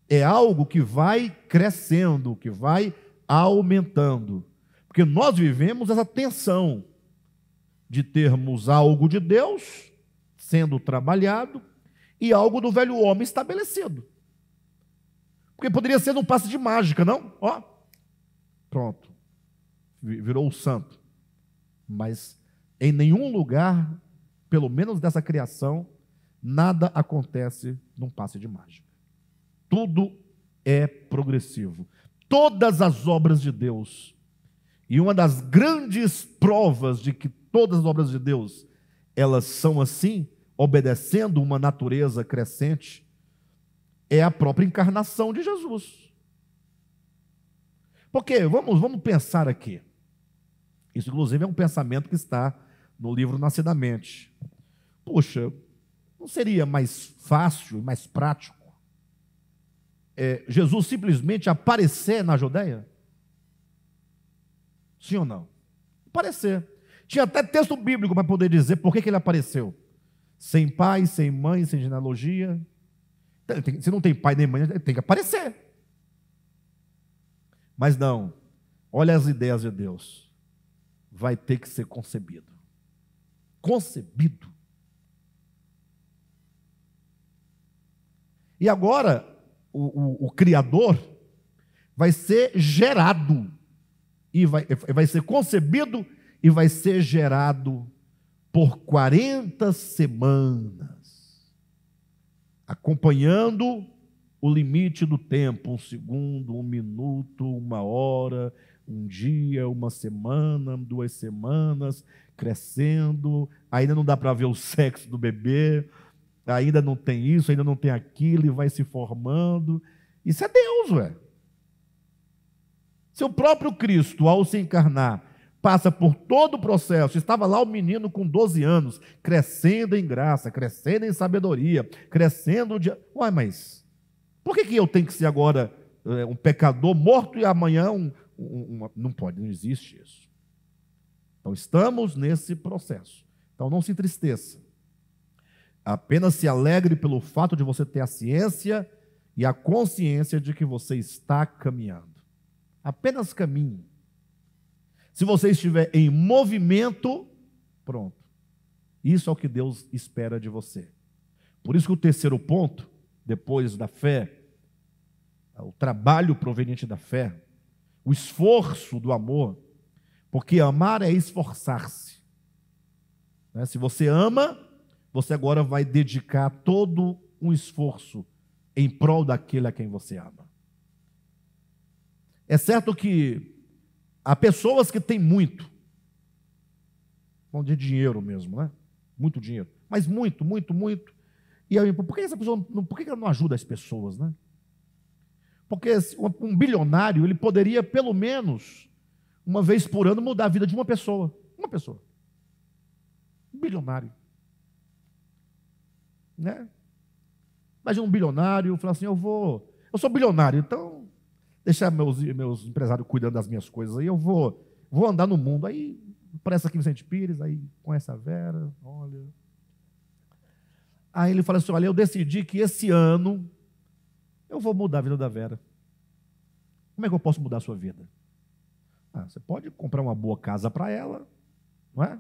É algo que vai crescendo, que vai aumentando. Porque nós vivemos essa tensão de termos algo de Deus sendo trabalhado e algo do velho homem estabelecido. Porque poderia ser num passe de mágica, não? Ó, pronto, virou o santo. Mas em nenhum lugar, pelo menos dessa criação, nada acontece num passe de mágica. Tudo é progressivo. Todas as obras de Deus, e uma das grandes provas de que todas as obras de Deus, elas são assim, obedecendo uma natureza crescente, é a própria encarnação de Jesus. Porque, vamos pensar aqui. Isso, inclusive, é um pensamento que está no livro Nascidamente. Puxa, não seria mais fácil e mais prático Jesus simplesmente aparecer na Judeia? Sim ou não? Aparecer. Tinha até texto bíblico para poder dizer por que ele apareceu. Sem pai, sem mãe, sem genealogia. Se não tem pai nem mãe, tem que aparecer. Mas não. Olha as ideias de Deus. Vai ter que ser concebido. Concebido. E agora, o Criador vai ser gerado. E vai ser concebido e vai ser gerado por 40 semanas, acompanhando o limite do tempo, 1 segundo, 1 minuto, 1 hora, 1 dia, 1 semana, 2 semanas, crescendo, ainda não dá para ver o sexo do bebê, ainda não tem isso, ainda não tem aquilo, e vai se formando. Isso é Deus, ué. Seu próprio Cristo, ao se encarnar, passa por todo o processo. Estava lá o menino com 12 anos, crescendo em graça, crescendo em sabedoria, crescendo de... Uai, mas por que eu tenho que ser agora um pecador morto e amanhã Não pode, não existe isso. Então estamos nesse processo. Então não se entristeça. Apenas se alegre pelo fato de você ter a ciência e a consciência de que você está caminhando. Apenas caminhe. Se você estiver em movimento, pronto. Isso é o que Deus espera de você. Por isso que o terceiro ponto, depois da fé, o trabalho proveniente da fé, o esforço do amor, porque amar é esforçar-se. Se você ama, você agora vai dedicar todo um esforço em prol daquele a quem você ama. É certo que há pessoas que têm muito, vamos de dinheiro mesmo, né? Muito dinheiro, mas muito. E aí, por que essa pessoa, por que ela não ajuda as pessoas, né? Porque um bilionário, ele poderia, pelo menos, uma vez por ano, mudar a vida de uma pessoa. Uma pessoa. Um bilionário. Né? Imagina um bilionário, falar assim, eu sou bilionário, então, deixar meus empresários cuidando das minhas coisas, aí eu vou andar no mundo, aí aparece aqui Vicente Pires, aí conhece a Vera, olha. Aí ele fala assim, olha, eu decidi que esse ano eu vou mudar a vida da Vera. Como é que eu posso mudar a sua vida? Você pode comprar uma boa casa para ela, não é?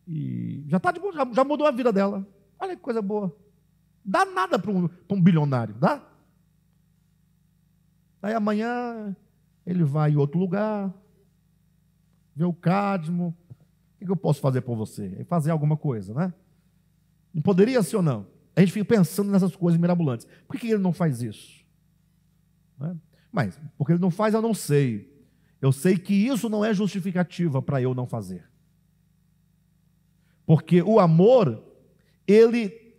E já está de bom, já mudou a vida dela. Olha que coisa boa. Dá nada para um bilionário, dá? Aí amanhã ele vai em outro lugar, vê o Cadmo. O que eu posso fazer por você? É fazer alguma coisa, né? Não poderia ser ou não? A gente fica pensando nessas coisas mirabolantes. Por que ele não faz isso? Né? Mas, porque ele não faz, eu não sei. Eu sei que isso não é justificativa para eu não fazer. Porque o amor,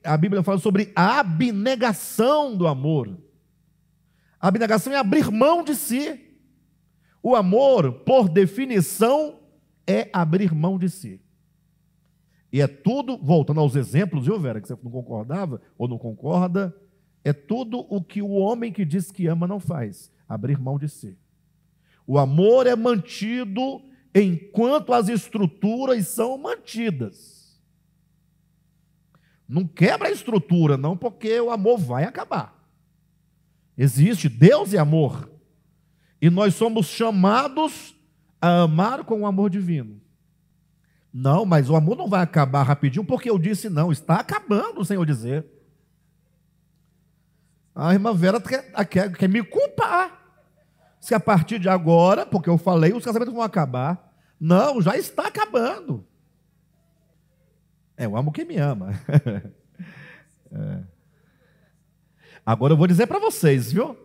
a Bíblia fala sobre a abnegação do amor. A abnegação é abrir mão de si. O amor, por definição, é abrir mão de si. E é tudo, voltando aos exemplos, viu, Vera, que você não concordava ou não concorda, é tudo o que o homem que diz que ama não faz, abrir mão de si. O amor é mantido enquanto as estruturas são mantidas. Não quebra a estrutura, não, porque o amor vai acabar. Existe, Deus é amor. E nós somos chamados a amar com o amor divino. Não, mas o amor não vai acabar rapidinho, porque eu disse não, está acabando, o Senhor dizer. A irmã Vera quer me culpar. Se a partir de agora, porque eu falei, os casamentos vão acabar. Não, já está acabando. Eu amo quem me ama. Agora eu vou dizer para vocês, viu?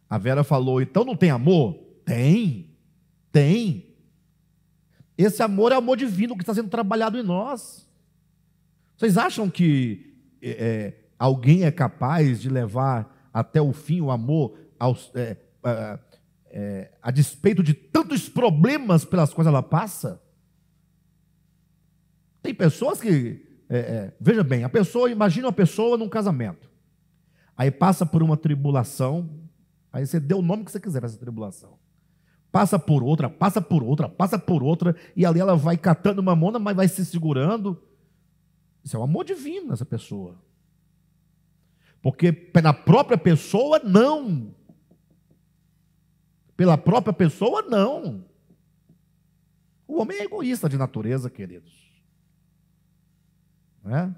A Vera falou, então não tem amor? Tem. Esse amor é o amor divino que está sendo trabalhado em nós. Vocês acham que alguém é capaz de levar até o fim o amor a despeito de tantos problemas pelas quais ela passa? Tem pessoas que, veja bem, imagina uma pessoa num casamento, aí passa por uma tribulação, aí você dê o nome que você quiser para essa tribulação, passa por outra, e ali ela vai catando uma mona, mas vai se segurando. Isso é um amor divino, essa pessoa. Porque pela própria pessoa, não. Pela própria pessoa, não. O homem é egoísta de natureza, queridos. Não é?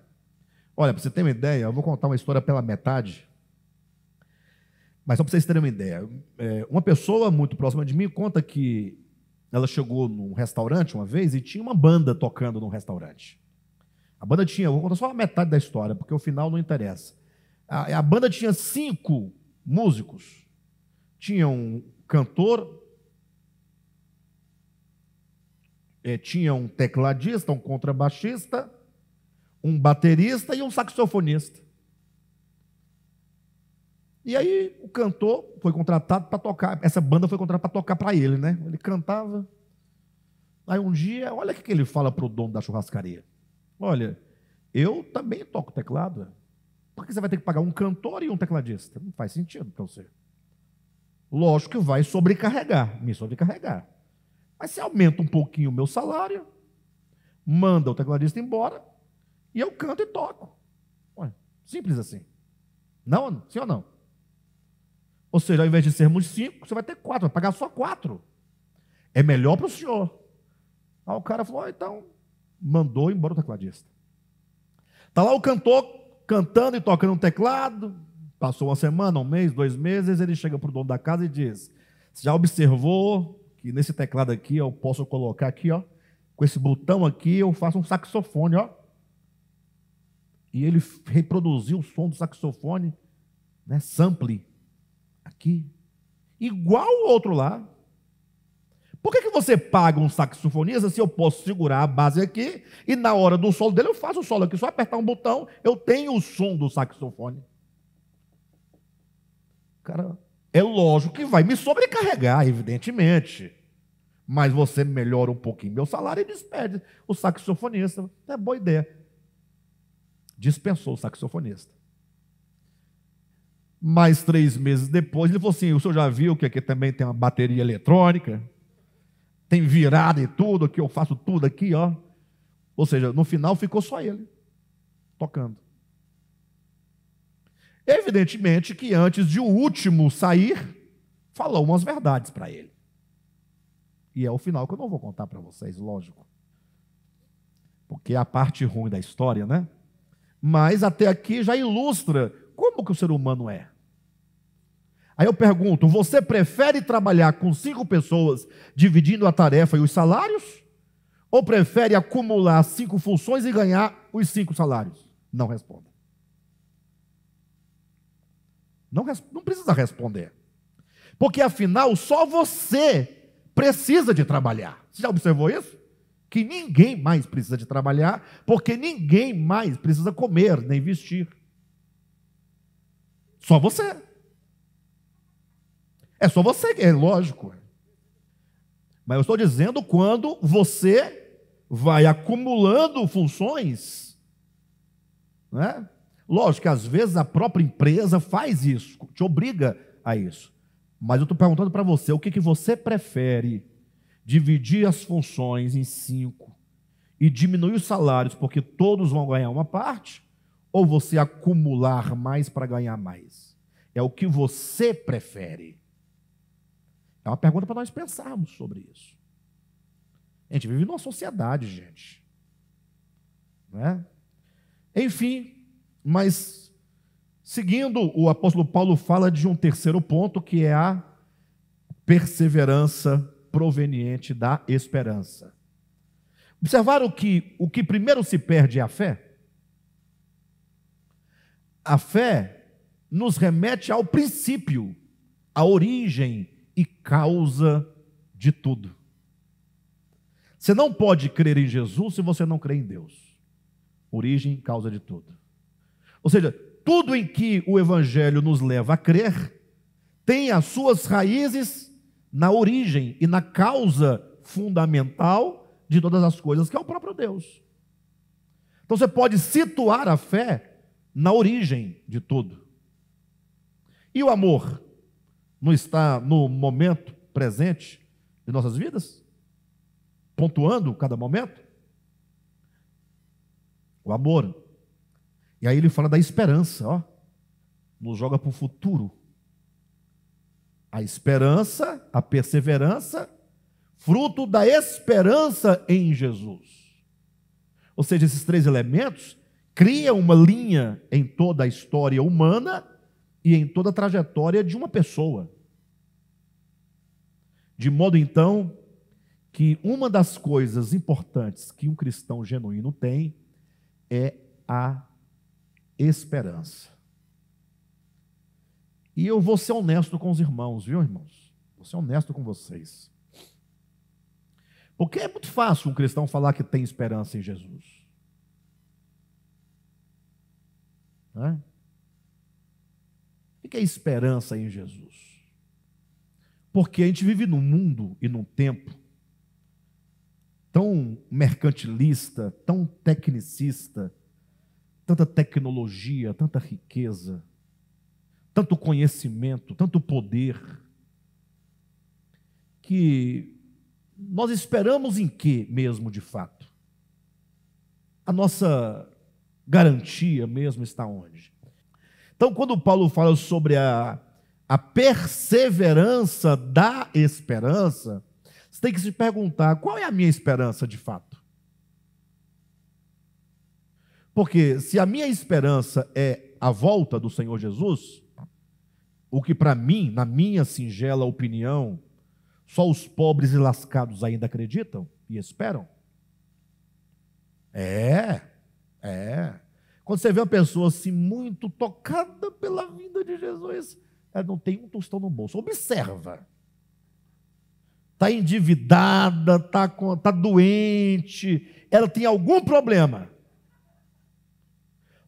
Olha, para você ter uma ideia, eu vou contar uma história pela metade. Mas só para vocês terem uma ideia. Uma pessoa muito próxima de mim conta que ela chegou num restaurante uma vez e tinha uma banda tocando num restaurante. A banda tinha, vou contar só a metade da história, porque o final não interessa. A banda tinha 5 músicos. Tinha um cantor, tinha um tecladista, um contrabaixista, um baterista e um saxofonista. E aí o cantor foi contratado para tocar, essa banda foi contratada para tocar para ele, né? Ele cantava. Aí um dia, olha o que ele fala para o dono da churrascaria. Olha, eu também toco teclado. Por que você vai ter que pagar um cantor e um tecladista? Não faz sentido para você. Lógico que vai me sobrecarregar. Mas você aumenta um pouquinho o meu salário, manda o tecladista embora, e eu canto e toco. Ué, simples assim. Não? Sim ou não? Ou seja, ao invés de sermos 5, você vai ter 4, vai pagar só 4. É melhor para o senhor. Aí o cara falou, então, mandou embora o tecladista. Está lá o cantor cantando e tocando um teclado, passou uma semana, um mês, 2 meses, ele chega para o dono da casa e diz, você já observou que nesse teclado aqui eu posso colocar aqui, ó, com esse botão aqui eu faço um saxofone, ó. E ele reproduziu o som do saxofone, né, sample, aqui, igual o outro lá. Por que você paga um saxofonista se eu posso segurar a base aqui e na hora do solo dele eu faço o solo aqui, só apertar um botão, eu tenho o som do saxofone. Cara, é lógico que vai me sobrecarregar, evidentemente. Mas você melhora um pouquinho meu salário e despede o saxofonista. É boa ideia. Dispensou o saxofonista. Mais 3 meses depois, ele falou assim, o senhor já viu que aqui também tem uma bateria eletrônica? Tem virada e tudo, que eu faço tudo aqui, ó. Ou seja, no final ficou só ele, tocando. Evidentemente que antes de o último sair, falou umas verdades para ele. E é o final que eu não vou contar para vocês, lógico. Porque é a parte ruim da história, né? Mas até aqui já ilustra como que o ser humano é. Aí eu pergunto, você prefere trabalhar com 5 pessoas, dividindo a tarefa e os salários? Ou prefere acumular 5 funções e ganhar os 5 salários? Não responda. Não precisa responder. Porque afinal, só você precisa de trabalhar. Você já observou isso? Que ninguém mais precisa de trabalhar, porque ninguém mais precisa comer nem vestir. Só você. É só você, é lógico. Mas eu estou dizendo quando você vai acumulando funções, né? Lógico que às vezes a própria empresa faz isso, te obriga a isso. Mas eu estou perguntando para você, o que você prefere? Dividir as funções em 5 e diminuir os salários, porque todos vão ganhar uma parte? ou você acumular mais para ganhar mais? É o que você prefere? É uma pergunta para nós pensarmos sobre isso. A gente vive numa sociedade, gente. Não é? Enfim, mas seguindo, o apóstolo Paulo fala de um terceiro ponto, que é a perseverança proveniente da esperança. Observaram que o que primeiro se perde é a fé? A fé nos remete ao princípio, à origem e causa de tudo. Você não pode crer em Jesus se você não crê em Deus. Origem e causa de tudo. Ou seja, tudo em que o Evangelho nos leva a crer tem as suas raízes na origem e na causa fundamental de todas as coisas, que é o próprio Deus. Então você pode situar a fé na origem de tudo. E o amor não está no momento presente de nossas vidas? Pontuando cada momento? O amor. E aí ele fala da esperança, ó. Nos joga para o futuro. A esperança, a perseverança, fruto da esperança em Jesus. Ou seja, esses três elementos criam uma linha em toda a história humana e em toda a trajetória de uma pessoa. De modo, então, que uma das coisas importantes que um cristão genuíno tem é a esperança. E eu vou ser honesto com os irmãos, viu, irmãos? Vou ser honesto com vocês. Porque é muito fácil um cristão falar que tem esperança em Jesus. Não é? O que é esperança em Jesus? Porque a gente vive num mundo e num tempo tão mercantilista, tão tecnicista, tanta tecnologia, tanta riqueza, tanto conhecimento, tanto poder, que nós esperamos em quê mesmo, de fato? A nossa garantia mesmo está onde? Então, quando Paulo fala sobre a perseverança da esperança, você tem que se perguntar, qual é a minha esperança de fato? Porque se a minha esperança é a volta do Senhor Jesus, o que para mim, na minha singela opinião, só os pobres e lascados ainda acreditam e esperam. Quando você vê uma pessoa assim muito tocada pela vinda de Jesus, ela não tem um tostão no bolso. Observa. Está endividada, está doente, ela tem algum problema.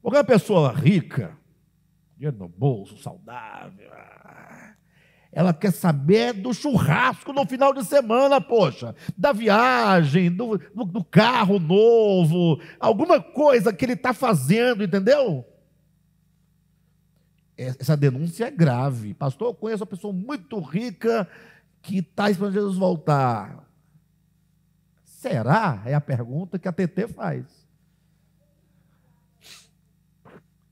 Porque uma pessoa rica, dinheiro no bolso, saudável, ela quer saber do churrasco no final de semana, poxa, da viagem, do carro novo, alguma coisa que ele está fazendo, entendeu? Essa denúncia é grave. Pastor, eu conheço uma pessoa muito rica que está esperando Jesus voltar. Será? É a pergunta que a TT faz.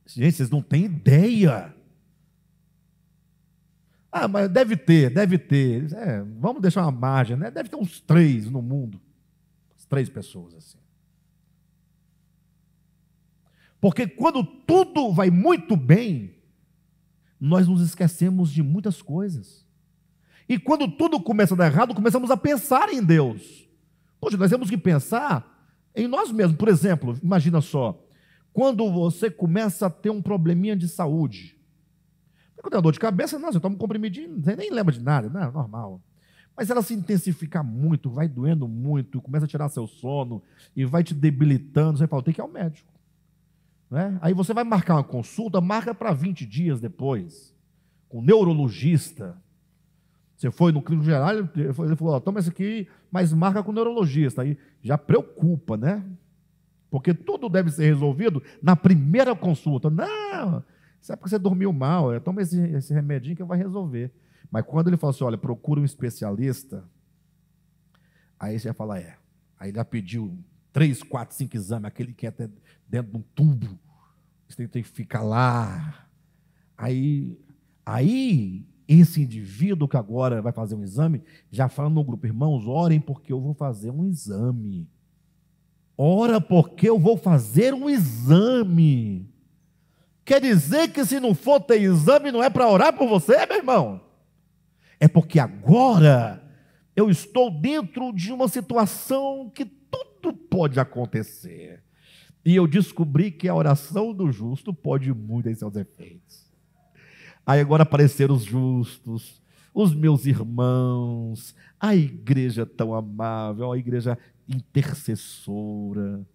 Gente, vocês não têm ideia. Ah, mas deve ter. Vamos deixar uma margem, né? Deve ter uns 3 no mundo. 3 pessoas assim. Porque quando tudo vai muito bem, nós nos esquecemos de muitas coisas. E quando tudo começa a dar errado, começamos a pensar em Deus. Poxa, nós temos que pensar em nós mesmos. Por exemplo, imagina só, quando você começa a ter um probleminha de saúde, quando tem uma dor de cabeça, não, você toma um comprimidinho, você nem lembra de nada, não é normal. Mas ela se intensificar muito, vai doendo muito, começa a tirar seu sono e vai te debilitando, você fala, tem que ir ao médico. Né? Aí você vai marcar uma consulta, marca para 20 dias depois, com o neurologista. Você foi no clínico geral, ele falou, toma esse aqui, mas marca com o neurologista. Aí já preocupa, né? Porque tudo deve ser resolvido na primeira consulta. Não, isso é porque você dormiu mal, toma esse remedinho que vai resolver. Mas quando ele fala assim, olha, procura um especialista, aí você vai falar, Aí ele já pediu 3, 4, 5 exames, aquele que é até dentro de um tubo, Você tem que ficar lá. Aí esse indivíduo que agora vai fazer um exame, já fala no grupo: irmãos, orem porque eu vou fazer um exame. Ora porque eu vou fazer um exame. Quer dizer que se não for ter exame, não é para orar por você, meu irmão? É porque agora eu estou dentro de uma situação que tudo pode acontecer. E eu descobri que a oração do justo pode muito em seus efeitos. Aí agora apareceram os justos, os meus irmãos, a igreja tão amável, a igreja intercessora.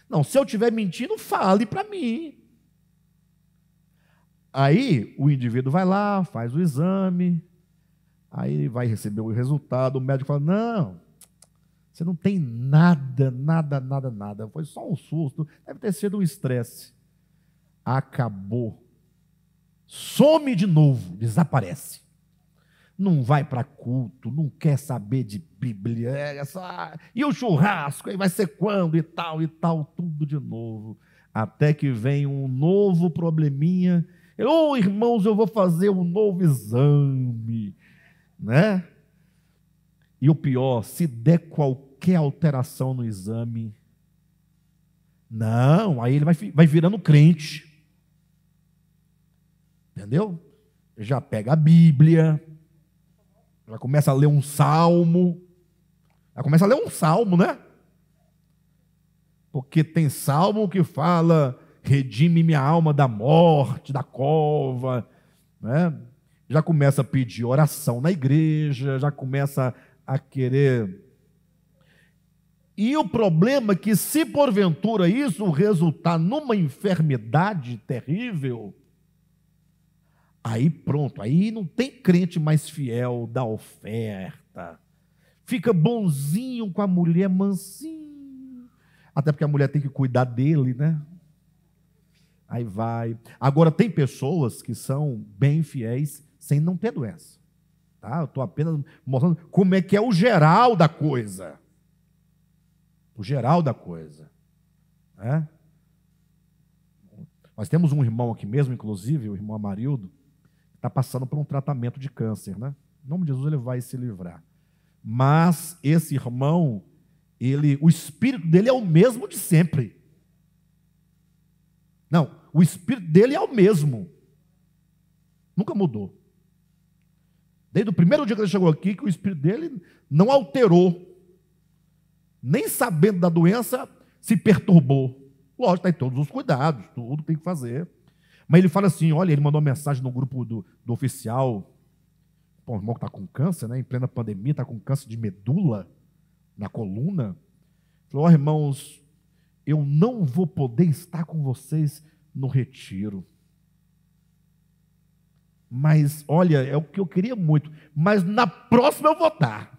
Não, se eu estiver mentindo, fale para mim. Aí o indivíduo vai lá, faz o exame, aí ele vai receber o resultado, o médico fala: não, você não tem nada, foi só um susto, deve ter sido um estresse. Acabou. Some de novo, desaparece. Não vai para culto, não quer saber de Bíblia, e o churrasco, aí vai ser quando, e tal, tudo de novo. Até que vem um novo probleminha. Irmãos, eu vou fazer um novo exame, né? E o pior, se der qualquer alteração no exame, não, aí ele vai virando crente. Entendeu? Já pega a Bíblia, já começa a ler um salmo, né? Porque tem salmo que fala: redime minha alma da morte, da cova, né? Já começa a pedir oração na igreja, já começa a querer. E o problema é que, se porventura isso resultar numa enfermidade terrível, aí pronto, aí não tem crente mais fiel da oferta. Fica bonzinho com a mulher, mansinho. Até porque a mulher tem que cuidar dele, né? Aí vai. Agora, tem pessoas que são bem fiéis sem não ter doença. Tá? Eu estou apenas mostrando como é que é o geral da coisa. O geral da coisa. Né? Nós temos um irmão aqui mesmo, inclusive, o irmão Amarildo, está passando por um tratamento de câncer, né? Em nome de Jesus, ele vai se livrar. Mas esse irmão, o espírito dele é o mesmo de sempre. Não, o espírito dele é o mesmo. Nunca mudou. Desde o primeiro dia que ele chegou aqui, que o espírito dele não alterou. Nem sabendo da doença, se perturbou. Lógico, tem todos os cuidados, tudo tem que fazer. Mas ele fala assim: olha, ele mandou uma mensagem no grupo do oficial. Pô, o irmão que está com câncer, né, em plena pandemia, está com câncer de medula na coluna. Falou: irmãos, eu não vou poder estar com vocês no retiro. Mas, olha, é o que eu queria muito. Mas na próxima eu vou estar.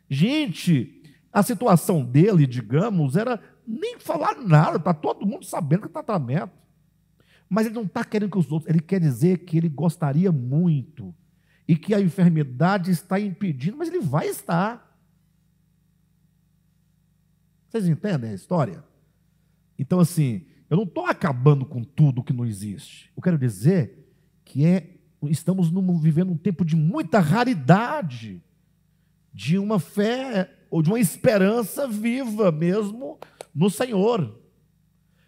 Gente, a situação dele, digamos, era nem falar nada, está todo mundo sabendo que está tratamento. Mas ele não está querendo que os outros, ele quer dizer que ele gostaria muito e que a enfermidade está impedindo, mas ele vai estar. Vocês entendem a história? Então, assim, eu não estou acabando com tudo que não existe. Eu quero dizer que estamos vivendo um tempo de muita raridade, de uma fé ou de uma esperança viva mesmo no Senhor.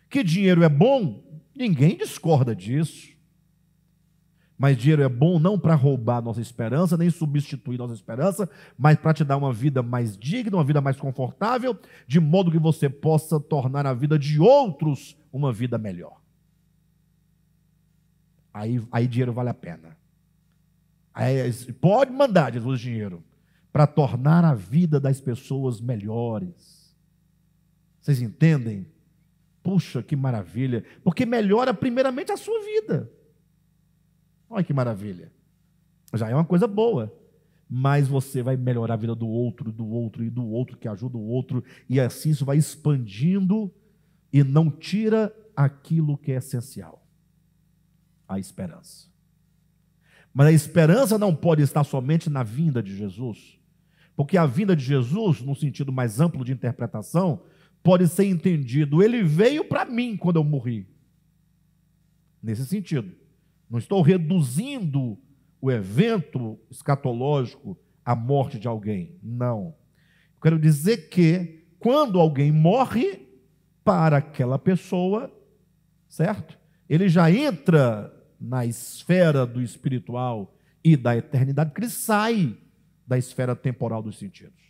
Que dinheiro é bom? Ninguém discorda disso. Mas dinheiro é bom não para roubar nossa esperança, nem substituir nossa esperança, mas para te dar uma vida mais digna, uma vida mais confortável, de modo que você possa tornar a vida de outros uma vida melhor. Aí dinheiro vale a pena. Aí, pode mandar, Jesus, dinheiro, para tornar a vida das pessoas melhores. Vocês entendem? Puxa, que maravilha. Porque melhora primeiramente a sua vida. Olha que maravilha. Já é uma coisa boa. Mas você vai melhorar a vida do outro, e do outro, que ajuda o outro. E assim isso vai expandindo e não tira aquilo que é essencial. A esperança. Mas a esperança não pode estar somente na vinda de Jesus. Porque a vinda de Jesus, no sentido mais amplo de interpretação, pode ser entendido: ele veio para mim quando eu morri. Nesse sentido. Não estou reduzindo o evento escatológico à morte de alguém. Não. Quero dizer que, quando alguém morre, para aquela pessoa, certo? Ele já entra na esfera do espiritual e da eternidade, porque ele sai da esfera temporal dos sentidos.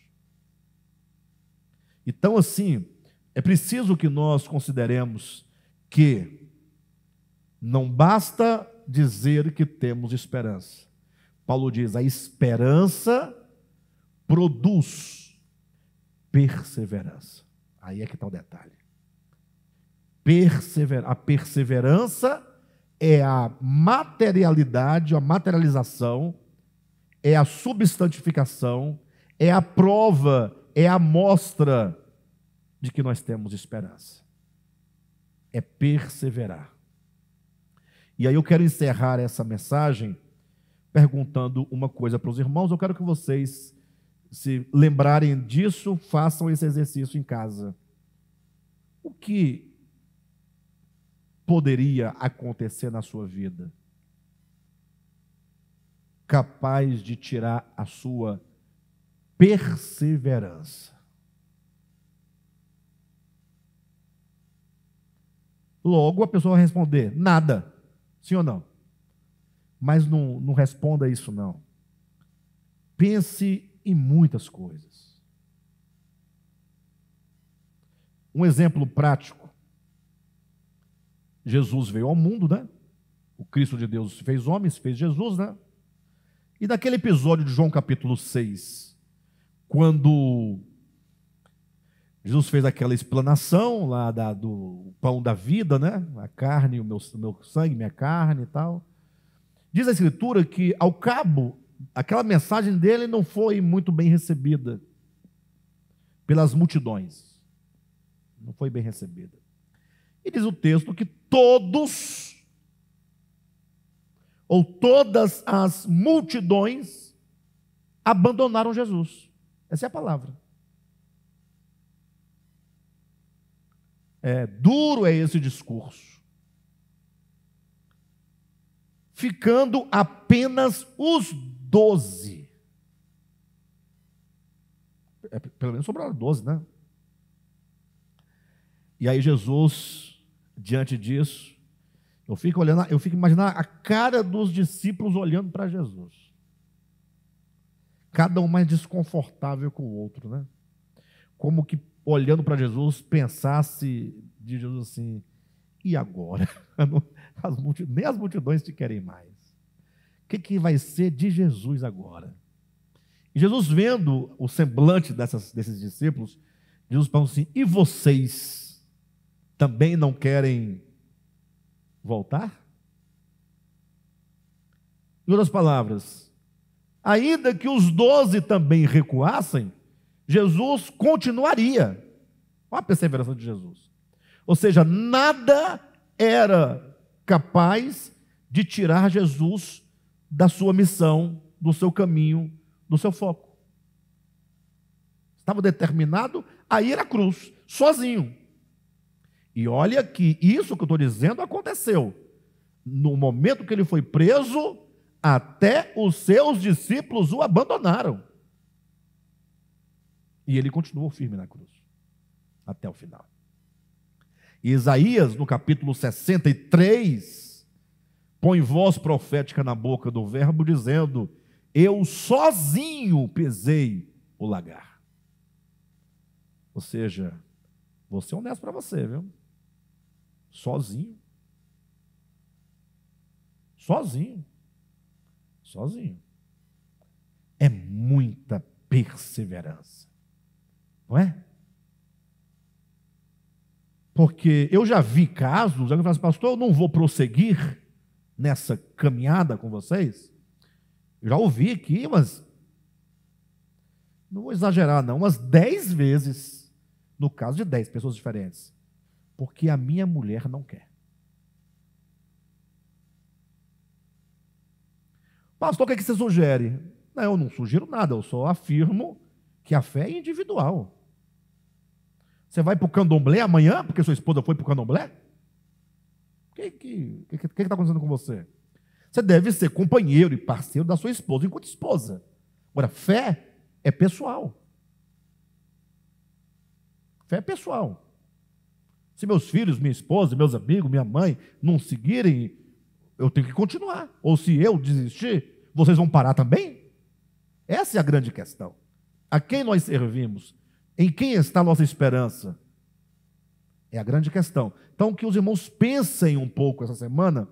Então, assim, é preciso que nós consideremos que não basta dizer que temos esperança. Paulo diz: a esperança produz perseverança. Aí é que está o detalhe. A perseverança é a materialidade, a materialização, é a substantificação, é a prova, é a mostra de que nós temos esperança. É perseverar. E aí eu quero encerrar essa mensagem perguntando uma coisa para os irmãos. Eu quero que vocês, se lembrarem disso, façam esse exercício em casa. O que poderia acontecer na sua vida capaz de tirar a sua perseverança? Logo a pessoa vai responder: nada. Sim ou não? Mas não responda isso, não. Pense em muitas coisas. Um exemplo prático. Jesus veio ao mundo, né? O Cristo de Deus se fez homem, se fez Jesus, né? E naquele episódio de João capítulo 6, quando Jesus fez aquela explanação lá do pão da vida, né? A carne, o meu sangue, minha carne e tal. Diz a Escritura que, ao cabo, aquela mensagem dele não foi muito bem recebida pelas multidões. Não foi bem recebida. E diz o texto que todos, ou todas as multidões, abandonaram Jesus. Essa é a palavra. Duro é esse discurso. Ficando apenas os 12. Pelo menos sobraram 12, né? E aí Jesus, diante disso, eu fico imaginando a cara dos discípulos olhando para Jesus. Cada um mais desconfortável com o outro, né? Como que, olhando para Jesus, pensasse de Jesus assim: e agora? Nem as multidões te querem mais. O que vai ser de Jesus agora? E Jesus, vendo o semblante desses discípulos, Jesus falou assim: e vocês também não querem voltar? Em outras palavras, ainda que os 12 também recuassem, Jesus continuaria. Olha a perseverança de Jesus. Ou seja, nada era capaz de tirar Jesus da sua missão, do seu caminho, do seu foco. Estava determinado a ir à cruz, sozinho. E olha que isso que eu estou dizendo aconteceu. No momento que ele foi preso, até os seus discípulos o abandonaram. E ele continuou firme na cruz, até o final. E Isaías, no capítulo 63, põe voz profética na boca do Verbo, dizendo: eu sozinho pesei o lagar. Ou seja, vou ser honesto para você, viu? Sozinho. Sozinho. Sozinho. É muita perseverança. Não é? Porque eu já vi casos, alguém fala assim: pastor, eu não vou prosseguir nessa caminhada com vocês. Eu já ouvi aqui, mas não vou exagerar não, umas 10 vezes, no caso de 10 pessoas diferentes, porque a minha mulher não quer. Pastor, o que você sugere? Não, eu não sugiro nada, eu só afirmo que a fé é individual. Você vai para o candomblé amanhã, porque sua esposa foi para o candomblé? O que está acontecendo com você? Você deve ser companheiro e parceiro da sua esposa enquanto esposa. Agora, fé é pessoal. Fé é pessoal. Se meus filhos, minha esposa, meus amigos, minha mãe não seguirem, eu tenho que continuar. Ou se eu desistir, vocês vão parar também? Essa é a grande questão. A quem nós servimos? Em quem está a nossa esperança? É a grande questão. Então, que os irmãos pensem um pouco essa semana,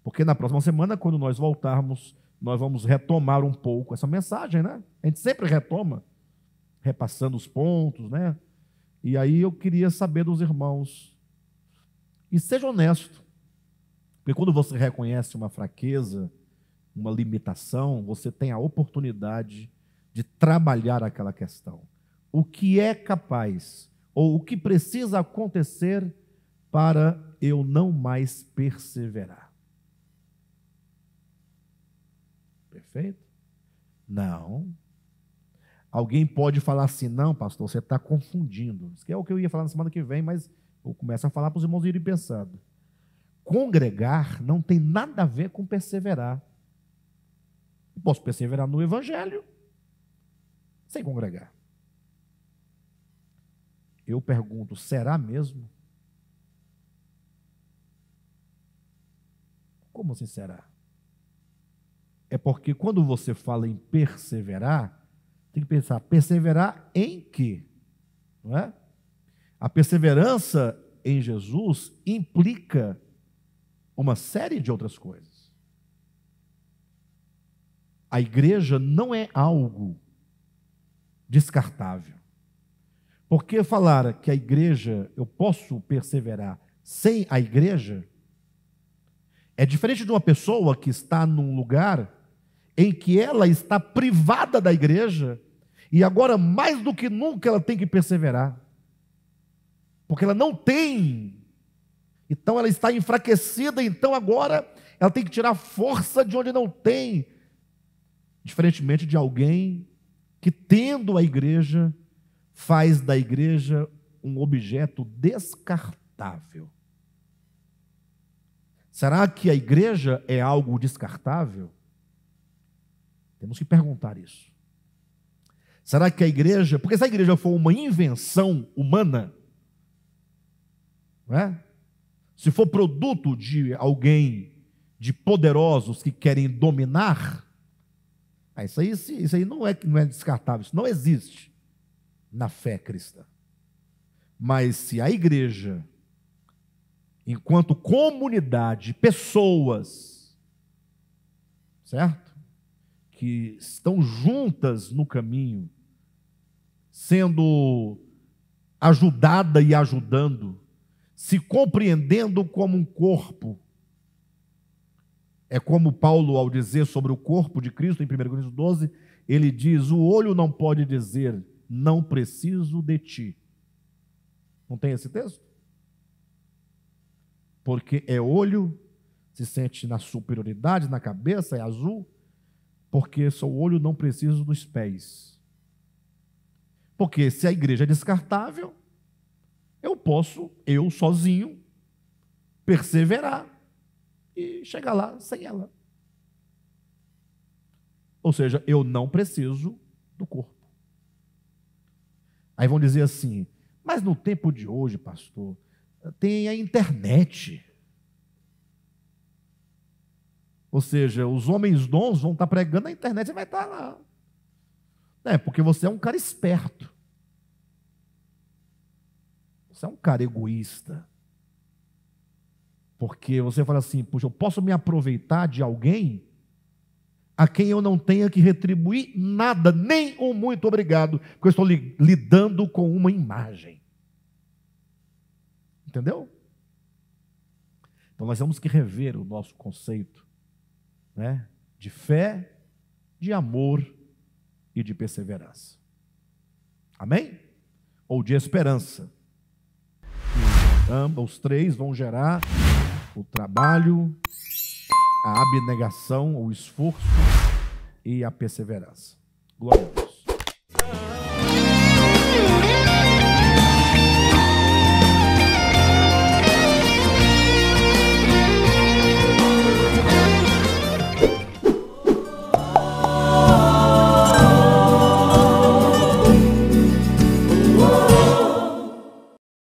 porque na próxima semana, quando nós voltarmos, nós vamos retomar um pouco essa mensagem, né? A gente sempre retoma, repassando os pontos, né? E aí eu queria saber dos irmãos, e seja honesto, porque quando você reconhece uma fraqueza, uma limitação, você tem a oportunidade de trabalhar aquela questão. O que é capaz, ou o que precisa acontecer para eu não mais perseverar? Perfeito? Não. Alguém pode falar assim, não, pastor, você está confundindo. Isso que é o que eu ia falar na semana que vem, mas eu começo a falar para os irmãos irem pensando. Congregar não tem nada a ver com perseverar. Eu posso perseverar no evangelho sem congregar. Eu pergunto, será mesmo? Como assim será? É porque quando você fala em perseverar, tem que pensar, perseverar em quê? Não é? A perseverança em Jesus implica uma série de outras coisas. A igreja não é algo descartável. Porque falar que a igreja, eu posso perseverar sem a igreja, é diferente de uma pessoa que está num lugar em que ela está privada da igreja, e agora, mais do que nunca, ela tem que perseverar, porque ela não tem, então ela está enfraquecida, então agora ela tem que tirar força de onde não tem, diferentemente de alguém que, tendo a igreja, faz da igreja um objeto descartável. Será que a igreja é algo descartável? Temos que perguntar isso. Será que a igreja, porque se a igreja for uma invenção humana, não é? Se for produto de alguém, de poderosos que querem dominar, isso aí não é descartável, isso não existe na fé cristã. Mas se a igreja, enquanto comunidade, pessoas, certo? Que estão juntas no caminho, sendo ajudada e ajudando, se compreendendo como um corpo. É como Paulo, ao dizer sobre o corpo de Cristo, em 1 Coríntios 12, ele diz, o olho não pode dizer, não preciso de ti. Não tem esse texto? Porque é olho, se sente na superioridade, na cabeça, é azul, porque sou olho, não preciso dos pés. Porque se a igreja é descartável, eu posso, eu sozinho, perseverar e chegar lá sem ela. Ou seja, eu não preciso do corpo. Aí vão dizer assim, mas no tempo de hoje, pastor, tem a internet. Ou seja, os homens dons vão estar pregando na internet, você vai estar lá. Porque você é um cara esperto. Você é um cara egoísta. Porque você fala assim, puxa, eu posso me aproveitar de alguém a quem eu não tenha que retribuir nada, nem um muito obrigado, porque eu estou lidando com uma imagem. Entendeu? Então nós temos que rever o nosso conceito, né, de fé, de amor e de perseverança. Amém? Ou de esperança. Ambos, os três vão gerar o trabalho, a abnegação, o esforço e a perseverança. Glória a Deus.